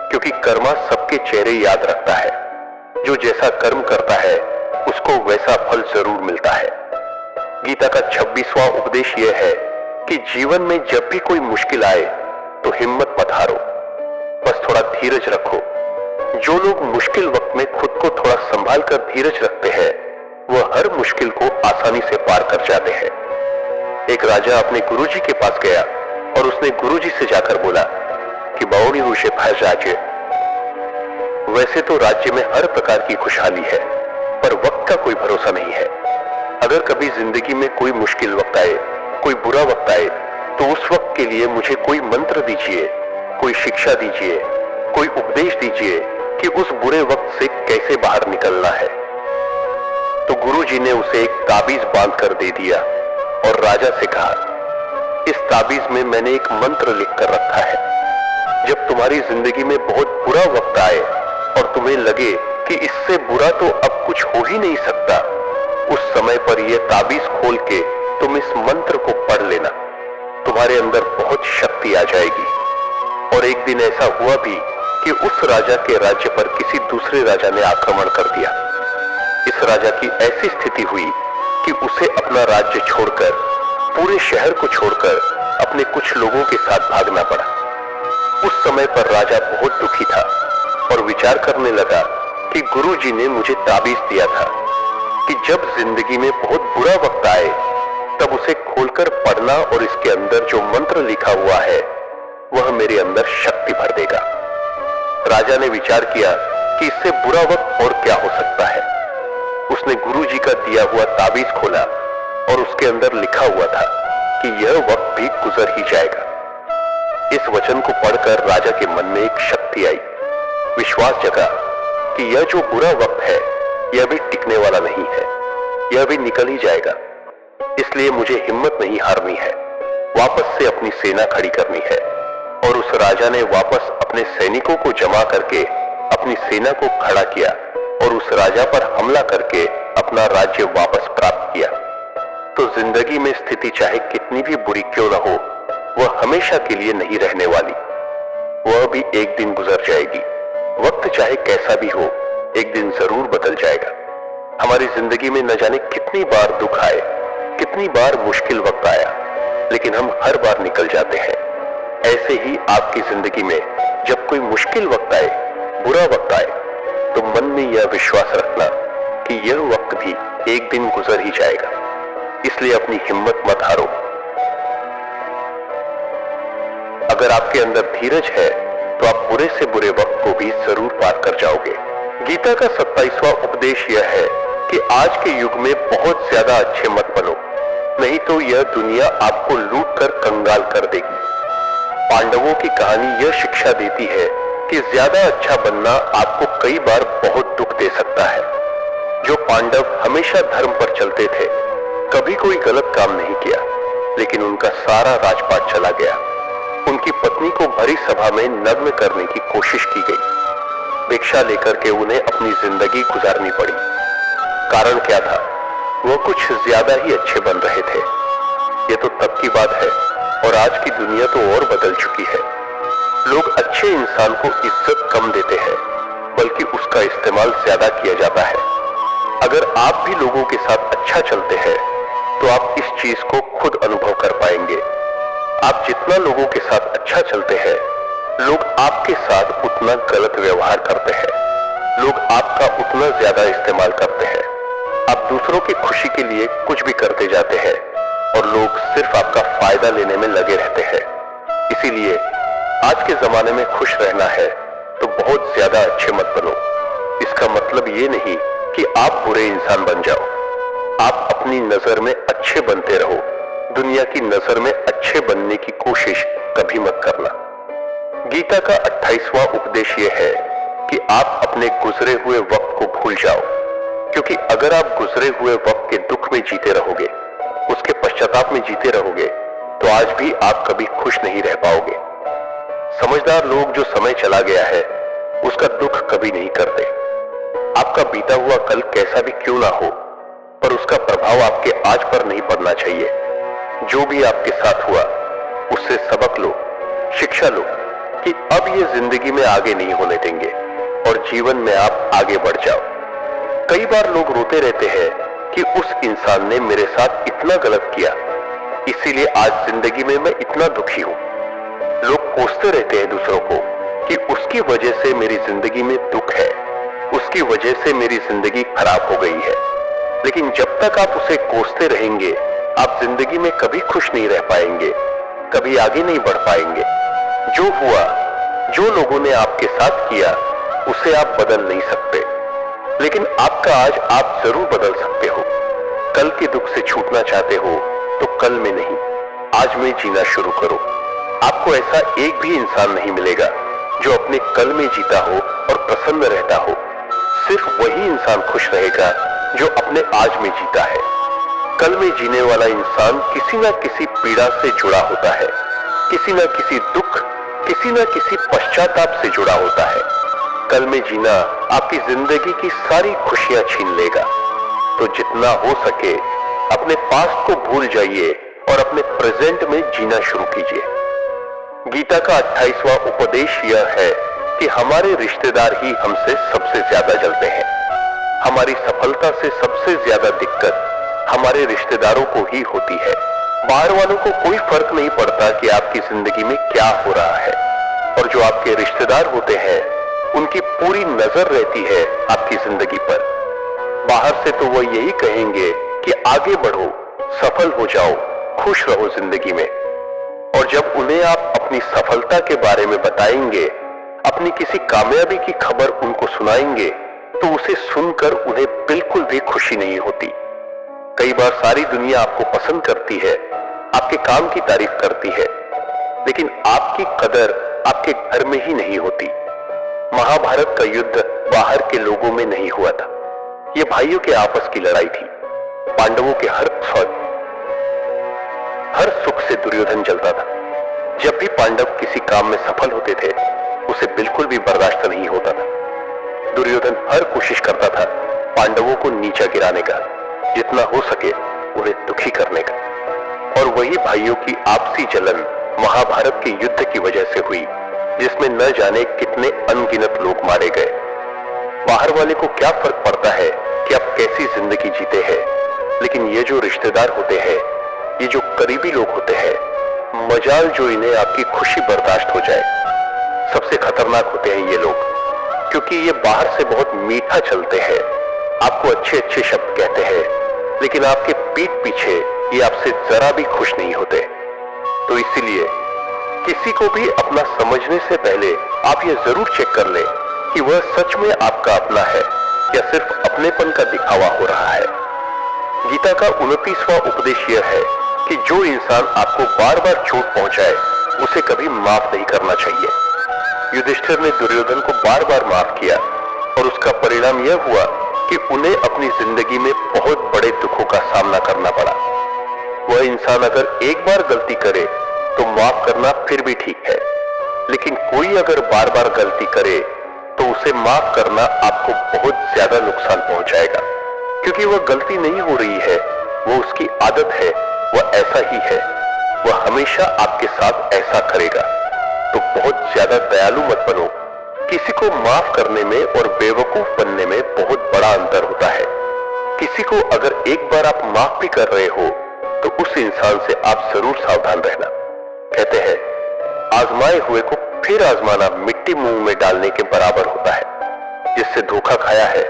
क्योंकि कर्मा सबके चेहरे याद रखता है। जो जैसा कर्म करता है उसको वैसा फल जरूर मिलता है। गीता का 26वां उपदेश यह है कि जीवन में जब भी कोई मुश्किल आए तो हिम्मत मत हारो, बस थोड़ा धीरज रखो। जो लोग मुश्किल वक्त में खुद को थोड़ा संभाल कर धीरज रखते हैं, वह हर मुश्किल को आसानी से पार कर जाते हैं। एक राजा अपने गुरुजी के पास गया और उसने गुरुजी से जाकर बोला कि बावड़ी रूशे फैज राज्य। वैसे तो राज्य में हर प्रकार की खुशहाली है, पर वक्त का कोई भरोसा नहीं है। अगर कभी जिंदगी में कोई मुश्किल वक्त आए कोई बुरा वक्त आए तो उस वक्त के लिए मुझे कोई मंत्र दीजिए, कोई शिक्षा दीजिए, कोई उपदेश दीजिए कि उस बुरे वक्त से कैसे बाहर निकलना है। तो गुरुजी ने उसे एक ताबीज बांध कर दे दिया और राजा से कहा, इस ताबीज में मैंने एक मंत्र लिख कर रखा है। जब तुम्हारी जिंदगी में बहुत बुरा वक्त आए और तुम्हें लगे कि इससे बुरा तो अब कुछ हो ही नहीं सकता, उस समय पर यह ताबीज खोल के तुम इस मंत्र को पढ़ लेना। तुम्हारे अंदर बहुत शक्ति आ जाएगी। और एक दिन ऐसा हुआ भी कि उस राजा के राज्य पर किसी दूसरे राजा ने आक्रमण कर दिया। इस राजा की ऐसी स्थिति हुई कि उसे अपना राज्य छोड़कर, पूरे शहर को छोड़कर अपने कुछ लोगों के साथ भागना पड़ा। उस समय पर राजा बहुत दुखी था और विचार करने लगा कि गुरुजी ने मुझे ताबीज दिया था कि जब जिंदगी में बहुत बुरा वक्त आए तब उसे खोलकर पढ़ना और इसके अंदर जो मंत्र लिखा हुआ है वह मेरे अंदर शक्ति भर देगा। राजा ने विचार किया कि इससे बुरा वक्त और क्या हो सकता है। उसने गुरुजी का दिया हुआ ताबीज खोला और उसके अंदर लिखा हुआ था कि यह वक्त भी गुजर ही जाएगा। इस वचन को पढ़कर राजा के मन में एक शक्ति आई, विश्वास जगा कि यह जो बुरा वक्त है यह भी टिकने वाला नहीं है, यह भी निकल ही जाएगा। इसलिए मुझे हिम्मत नहीं हारनी है, वापस से अपनी सेना खड़ी करनी है। और उस राजा ने वापस अपने सैनिकों को जमा करके अपनी सेना को खड़ा किया और उस राजा पर हमला करके अपना राज्य वापस प्राप्त किया। तो जिंदगी में स्थिति चाहे कितनी भी बुरी क्यों न हो, वह हमेशा के लिए नहीं रहने वाली। वह भी एक दिन गुजर जाएगी। वक्त चाहे कैसा भी हो, एक दिन जरूर बदल जाएगा। हमारी जिंदगी में न जाने कितनी बार दुख आए, कितनी बार मुश्किल वक्त आया, लेकिन हम हर बार निकल जाते हैं। ऐसे ही आपकी जिंदगी में जब कोई मुश्किल वक्त आए, बुरा वक्त आए, तो मन में यह विश्वास रखना कि यह वक्त भी एक दिन गुजर ही जाएगा। इसलिए अपनी हिम्मत मत हारो। अगर आपके अंदर धीरज है तो आप बुरे से बुरे वक्त को भी जरूर पार कर जाओगे। गीता का 27वां उपदेश यह है कि आज के युग में बहुत ज्यादा अच्छे मत बनो, नहीं तो यह दुनिया आपको लूट कर कंगाल कर देगी। पांडवों की कहानी यह शिक्षा देती है कि ज्यादा अच्छा बनना आपको कई बार बहुत दुख दे सकता है। जो पांडव हमेशा धर्म पर चलते थे, कभी कोई गलत काम नहीं किया, लेकिन उनका सारा राजपाट चला गया। उनकी पत्नी को भरी सभा में नग्न करने की कोशिश की गई। भिक्षा लेकर के उन्हें अपनी जिंदगी गुजारनी पड़ी। कारण क्या था? वो कुछ ज्यादा ही अच्छे बन रहे थे। ये तो तब की बात है और आज की दुनिया तो और बदल चुकी है। लोग अच्छे इंसान को इज्जत कम देते हैं, बल्कि उसका इस्तेमाल ज्यादा किया जाता है। अगर आप भी लोगों के साथ अच्छा चलते हैं तो आप इस चीज को खुद अनुभव कर पाएंगे। आप जितना लोगों के साथ अच्छा चलते हैं, लोग आपके साथ उतना गलत व्यवहार करते हैं। लोग आपका उतना ज्यादा इस्तेमाल करते हैं। आप दूसरों की खुशी के लिए कुछ भी करते जाते हैं और लोग सिर्फ आपका फायदा लेने में लगे रहते हैं। इसीलिए आज के जमाने में खुश रहना है तो बहुत ज्यादा अच्छे मत बनो। इसका मतलब ये नहीं कि आप बुरे इंसान बन जाओ। आप अपनी नजर में अच्छे बनते रहो। दुनिया की नजर में अच्छे बनने की कोशिश कभी मत करना। गीता का 28वां उपदेश यह है कि आप अपने गुजरे हुए वक्त को भूल जाओ, क्योंकि अगर आप गुजरे हुए वक्त के दुख में जीते रहोगे, उसके पश्चाताप में जीते रहोगे, तो आज भी आप कभी खुश नहीं रह पाओगे। समझदार लोग जो समय चला गया है उसका दुख कभी नहीं करते। आपका बीता हुआ कल कैसा भी क्यों ना हो, पर उसका प्रभाव आपके आज पर नहीं पड़ना चाहिए। जो भी आपके साथ हुआ उससे सबक लो, शिक्षा लो कि अब ये जिंदगी में आगे नहीं होने देंगे और जीवन में आप आगे बढ़ जाओ। कई बार लोग रोते रहते हैं कि उस इंसान ने मेरे साथ इतना गलत किया, इसीलिए आज जिंदगी में मैं इतना दुखी हूं। लोग कोसते रहते हैं दूसरों को कि उसकी वजह से मेरी जिंदगी में दुख है, उसकी वजह से मेरी जिंदगी खराब हो गई है। लेकिन जब तक आप उसे कोसते रहेंगे, आप जिंदगी में कभी खुश नहीं रह पाएंगे, कभी आगे नहीं बढ़ पाएंगे। जो हुआ, जो लोगों ने आपके साथ किया, उसे आप बदल नहीं सकते, लेकिन आपका आज आप जरूर बदल सकते हो। कल के दुख से छूटना चाहते हो तो कल में नहीं, आज में जीना शुरू करो। आपको ऐसा एक भी इंसान नहीं मिलेगा जो अपने कल में जीता हो और प्रसन्न रहता हो। सिर्फ वही इंसान खुश रहेगा जो अपने आज में जीता है। कल में जीने वाला इंसान किसी न किसी पीड़ा से जुड़ा होता है, किसी न किसी दुख, किसी न किसी पश्चाताप से जुड़ा होता है। कल में जीना आपकी जिंदगी की सारी खुशियां छीन लेगा। तो जितना हो सके अपने पास्ट को भूल जाइए और अपने प्रेजेंट में जीना शुरू कीजिए। गीता का 28वां उपदेश यह है कि हमारे रिश्तेदार ही हमसे सबसे ज्यादा जलते हैं। हमारी सफलता से सबसे ज्यादा दिक्कत हमारे रिश्तेदारों को ही होती है। बाहर वालों को कोई फर्क नहीं पड़ता कि आपकी जिंदगी में क्या हो रहा है, और जो आपके रिश्तेदार होते हैं उनकी पूरी नजर रहती है आपकी जिंदगी पर। बाहर से तो वो यही कहेंगे कि आगे बढ़ो, सफल हो जाओ, खुश रहो जिंदगी में। और जब उन्हें आप अपनी सफलता के बारे में बताएंगे, अपनी किसी कामयाबी की खबर उनको सुनाएंगे, तो उसे सुनकर उन्हें बिल्कुल भी खुशी नहीं होती। कई बार सारी दुनिया आपको पसंद करती है, आपके काम की तारीफ करती है, लेकिन आपकी कदर आपके घर में ही नहीं होती। महाभारत का युद्ध बाहर के लोगों में नहीं हुआ था, यह भाइयों के आपस की लड़ाई थी। पांडवों के हर सुख से दुर्योधन जलता था। जब भी पांडव किसी काम में सफल होते थे, उसे बिल्कुल भी बर्दाश्त नहीं होता था। दुर्योधन हर कोशिश करता था पांडवों को नीचा गिराने का, जितना हो सके उन्हें दुखी करने का। और वही भाइयों की आपसी जलन महाभारत के युद्ध की वजह से हुई, जिसमें न जाने कितने अनगिनत लोग मारे गए। बाहर वाले को क्या फर्क पड़ता है कि आप कैसी जिंदगी जीते हैं, लेकिन ये जो रिश्तेदार होते हैं, ये जो करीबी लोग होते हैं, मजाल जो इन्हें आपकी खुशी बर्दाश्त हो जाए। सबसे खतरनाक होते हैं ये लोग, क्योंकि ये बाहर से बहुत मीठा चलते हैं, आपको अच्छे अच्छे शब्द कहते हैं, लेकिन आपके पीठ पीछे ये आपसे जरा भी खुश नहीं होते। तो इसीलिए किसी को भी अपना समझने से पहले आप ये जरूर चेक कर लें कि वह सच में आपका अपना है या सिर्फ अपनेपन का दिखावा हो रहा है। गीता का 29वां उपदेश यह है कि जो इंसान आपको बार बार चोट पहुंचाए, उसे कभी माफ नहीं करना चाहिए। युधिष्ठिर ने दुर्योधन को बार बार माफ किया, और उसका परिणाम यह हुआ कि उन्हें अपनी जिंदगी में बहुत बड़े दुखों का सामना करना पड़ा। वह इंसान अगर एक बार गलती करे तो माफ करना फिर भी ठीक है, लेकिन कोई अगर बार बार गलती करे तो उसे माफ करना आपको बहुत ज्यादा नुकसान पहुंचाएगा, क्योंकि वह गलती नहीं हो रही है, वो उसकी आदत है, वह ऐसा ही है, वह हमेशा आपके साथ ऐसा करेगा। तो बहुत ज्यादा दयालु मत बनो। किसी को माफ करने में और बेवकूफ बनने में बहुत बड़ा अंतर होता है। किसी को अगर एक बार आप माफ भी कर रहे हो, तो उस इंसान से आप जरूर सावधान रहना। कहते हैं, आजमाए हुए को फिर आजमाना मिट्टी मुंह में डालने के बराबर होता है। जिससे धोखा खाया है,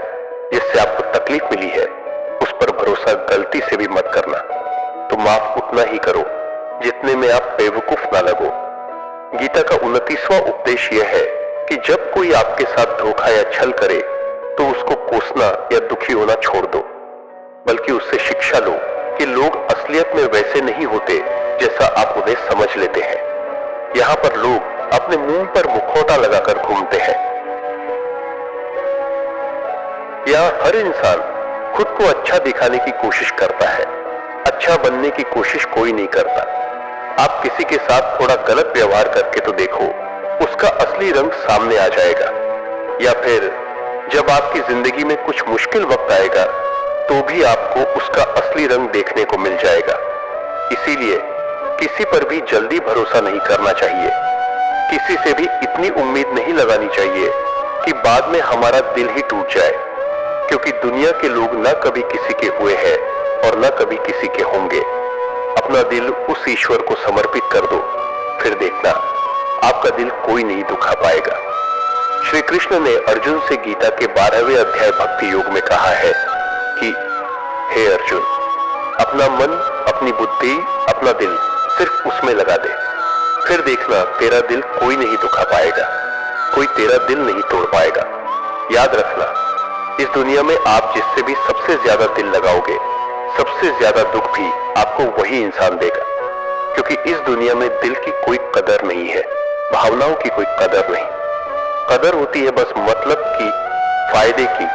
जिससे आपको तकलीफ मिली है, उस पर भरोसा गलती से भी मत करना। तो माफ उतना ही करो जितने में आप बेवकूफ ना लगो। गीता का 29वां उपदेश यह है कि जब कोई आपके साथ धोखा या छल करे, तो उसको कोसना या दुखी होना छोड़ दो, बल्कि उससे शिक्षा लो कि लोग असलियत में वैसे नहीं होते जैसा आप उन्हें समझ लेते हैं। यहाँ पर लोग अपने मुंह पर मुखौटा लगाकर घूमते हैं। यहाँ हर इंसान खुद को अच्छा दिखाने की कोशिश करता है, अच्छा बनने की कोशिश कोई नहीं करता। आप किसी के साथ थोड़ा गलत व्यवहार करके तो देखो, उसका असली रंग सामने आ जाएगा। या फिर जब आपकी जिंदगी में कुछ मुश्किल वक्त आएगा, तो भी आपको उसका असली रंग देखने को मिल जाएगा। इसीलिए किसी पर भी जल्दी भरोसा नहीं करना चाहिए। किसी से भी इतनी उम्मीद नहीं लगानी चाहिए कि बाद में हमारा दिल ही टूट जाए, क्योंकि दुनिया के लोग न कभी किसी के हुए हैं और न कभी किसी के होंगे। अपना दिल उस ईश्वर को समर्पित कर दो, फिर देखना आपका दिल कोई नहीं दुखा पाएगा। श्री कृष्ण ने अर्जुन से गीता के 12वें अध्याय भक्ति योग में कहा है कि हे अर्जुन, अपना मन, अपनी बुद्धि, अपना दिल सिर्फ उसमें लगा दे, फिर देखना तेरा दिल कोई नहीं दुखा पाएगा, कोई तेरा दिल नहीं तोड़ पाएगा। याद रखना, इस दुनिया में आप जिससे भी सबसे ज्यादा दिल लगाओगे, सबसे ज्यादा दुख भी आपको वही इंसान देगा, क्योंकि इस दुनिया में दिल की कोई कदर नहीं है, भावनाओं की कोई कदर नहीं। कदर होती है बस मतलब की, फायदे की,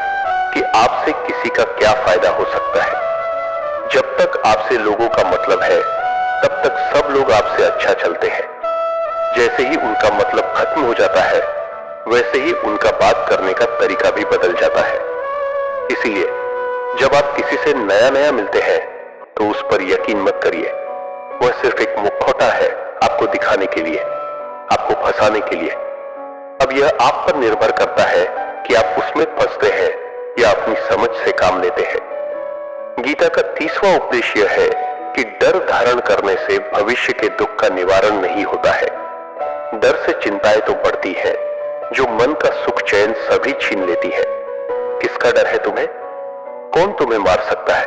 कि आपसे किसी का क्या फायदा हो सकता है। जब तक आपसे लोगों का मतलब है, तब तक सब लोग आपसे अच्छा चलते हैं। जैसे ही उनका मतलब खत्म हो जाता है, वैसे ही उनका बात करने का तरीका भी बदल जाता है। इसीलिए जब आप किसी से नया नया मिलते हैं, तो उस पर यकीन मत करिए। वह सिर्फ एक मुखौटा है आपको दिखाने के लिए, आपको फंसाने के लिए। अब यह आप पर निर्भर करता है कि आप उसमें फंसते हैं या अपनी समझ से काम लेते हैं। गीता का 30वां उपदेश यह है कि डर धारण करने से भविष्य के दुख का निवारण नहीं होता है। डर से चिंताएं तो बढ़ती है, जो मन का सुख चैन सभी छीन लेती है। किसका डर है तुम्हें? कौन तुम्हें मार सकता है?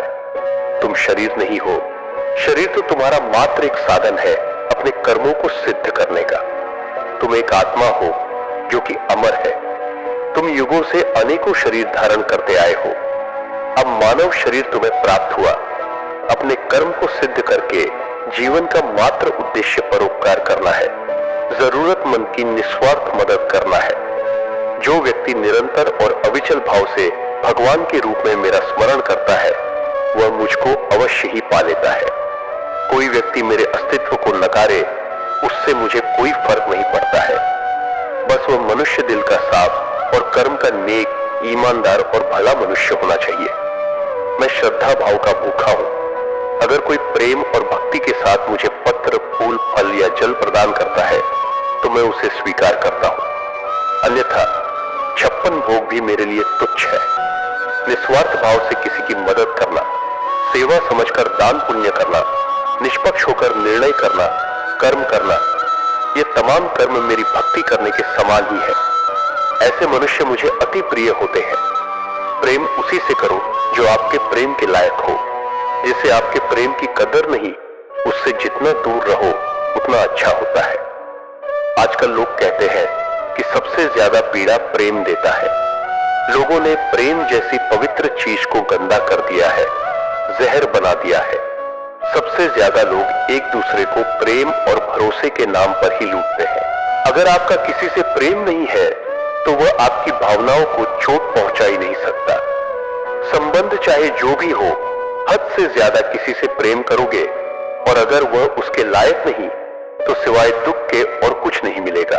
तुम शरीर नहीं हो। शरीर तो तुम्हारा मात्र एक साधन है अपने कर्मों को सिद्ध करने का। तुम एक आत्मा हो जो कि अमर है। तुम युगों से अनेकों शरीर धारण करते आए हो। अब मानव शरीर तुम्हें प्राप्त हुआ। अपने कर्म को सिद्ध करके जीवन का मात्र उद्देश्य परोपकार करना है, जरूरतमंद की निस्वार्थ मदद करना है। जो व्यक्ति निरंतर और अविचल भाव से भगवान के रूप में मेरा स्मरण करता है, वह मुझको अवश्य ही पा लेता है। कोई व्यक्ति मेरे अस्तित्व को नकारे, उससे मुझे कोई फर्क नहीं पड़ता है। बस वह मनुष्य दिल का साफ और कर्म का नेक, ईमानदार और भला मनुष्य होना चाहिए। मैं श्रद्धा भाव का भूखा हूं। अगर कोई प्रेम और भक्ति के साथ मुझे पत्र, फूल, फल या जल प्रदान करता है, तो मैं उसे स्वीकार करता हूं। अन्यथा 56 भोग भी मेरे लिए तुच्छ है। निस्वार्थ भाव से किसी की मदद करना, सेवा समझकर दान पुण्य करना, निष्पक्ष होकर निर्णय करना, कर्म करना, ये तमाम कर्म मेरी भक्ति करने के समान ही है। ऐसे मनुष्य मुझे अति प्रिय होते हैं। प्रेम उसी से करो जो आपके प्रेम के लायक हो। जिसे आपके प्रेम की कदर नहीं, उससे जितना दूर रहो उतना अच्छा होता है। आजकल लोग कहते हैं कि सबसे ज्यादा पीड़ा प्रेम देता है। लोगों ने प्रेम जैसी पवित्र चीज को गंदा कर दिया है, जहर बना दिया है। सबसे ज्यादा लोग एक दूसरे को प्रेम और भरोसे के नाम पर ही लूटते हैं। अगर आपका किसी से प्रेम नहीं है, तो वह आपकी भावनाओं को चोट पहुंचा ही नहीं सकता। संबंध चाहे जो भी हो, हद से ज्यादा किसी से प्रेम करोगे और अगर वह उसके लायक नहीं, तो सिवाय दुख के और कुछ नहीं मिलेगा।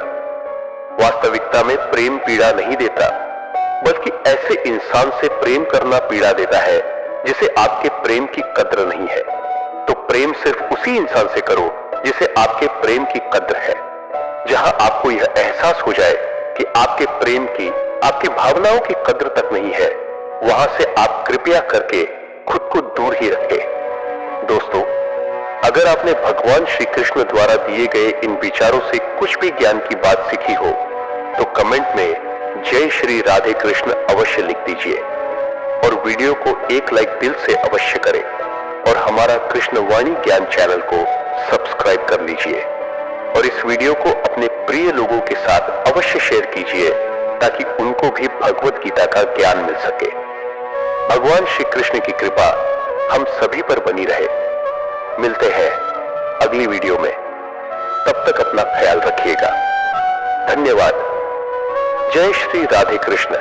वास्तविकता में प्रेम पीड़ा नहीं देता, बल्कि ऐसे इंसान से प्रेम करना पीड़ा देता है जिसे आपके प्रेम की कद्र नहीं है। तो प्रेम सिर्फ उसी इंसान से करो जिसे आपके प्रेम की कद्र है। जहां आपको यह एहसास हो जाए कि आपके प्रेम की, आपकी भावनाओं की कद्र तक नहीं है, वहां से आप कृपया करके खुद को दूर ही रखें। दोस्तों, अगर आपने भगवान श्री कृष्ण द्वारा दिए गए इन विचारों से कुछ भी ज्ञान की बात सीखी हो, तो कमेंट में जय श्री राधे कृष्ण अवश्य लिख दीजिए और वीडियो को एक लाइक दिल से अवश्य करें और हमारा कृष्णवाणी ज्ञान चैनल को सब्सक्राइब कर लीजिए और इस वीडियो को अपने प्रिय लोगों के साथ अवश्य शेयर कीजिए ताकि उनको भी भगवत गीता का ज्ञान मिल सके। भगवान श्री कृष्ण की कृपा हम सभी पर बनी रहे। मिलते हैं अगली वीडियो में। तब तक अपना ख्याल रखिएगा। धन्यवाद। जय श्री राधे कृष्ण।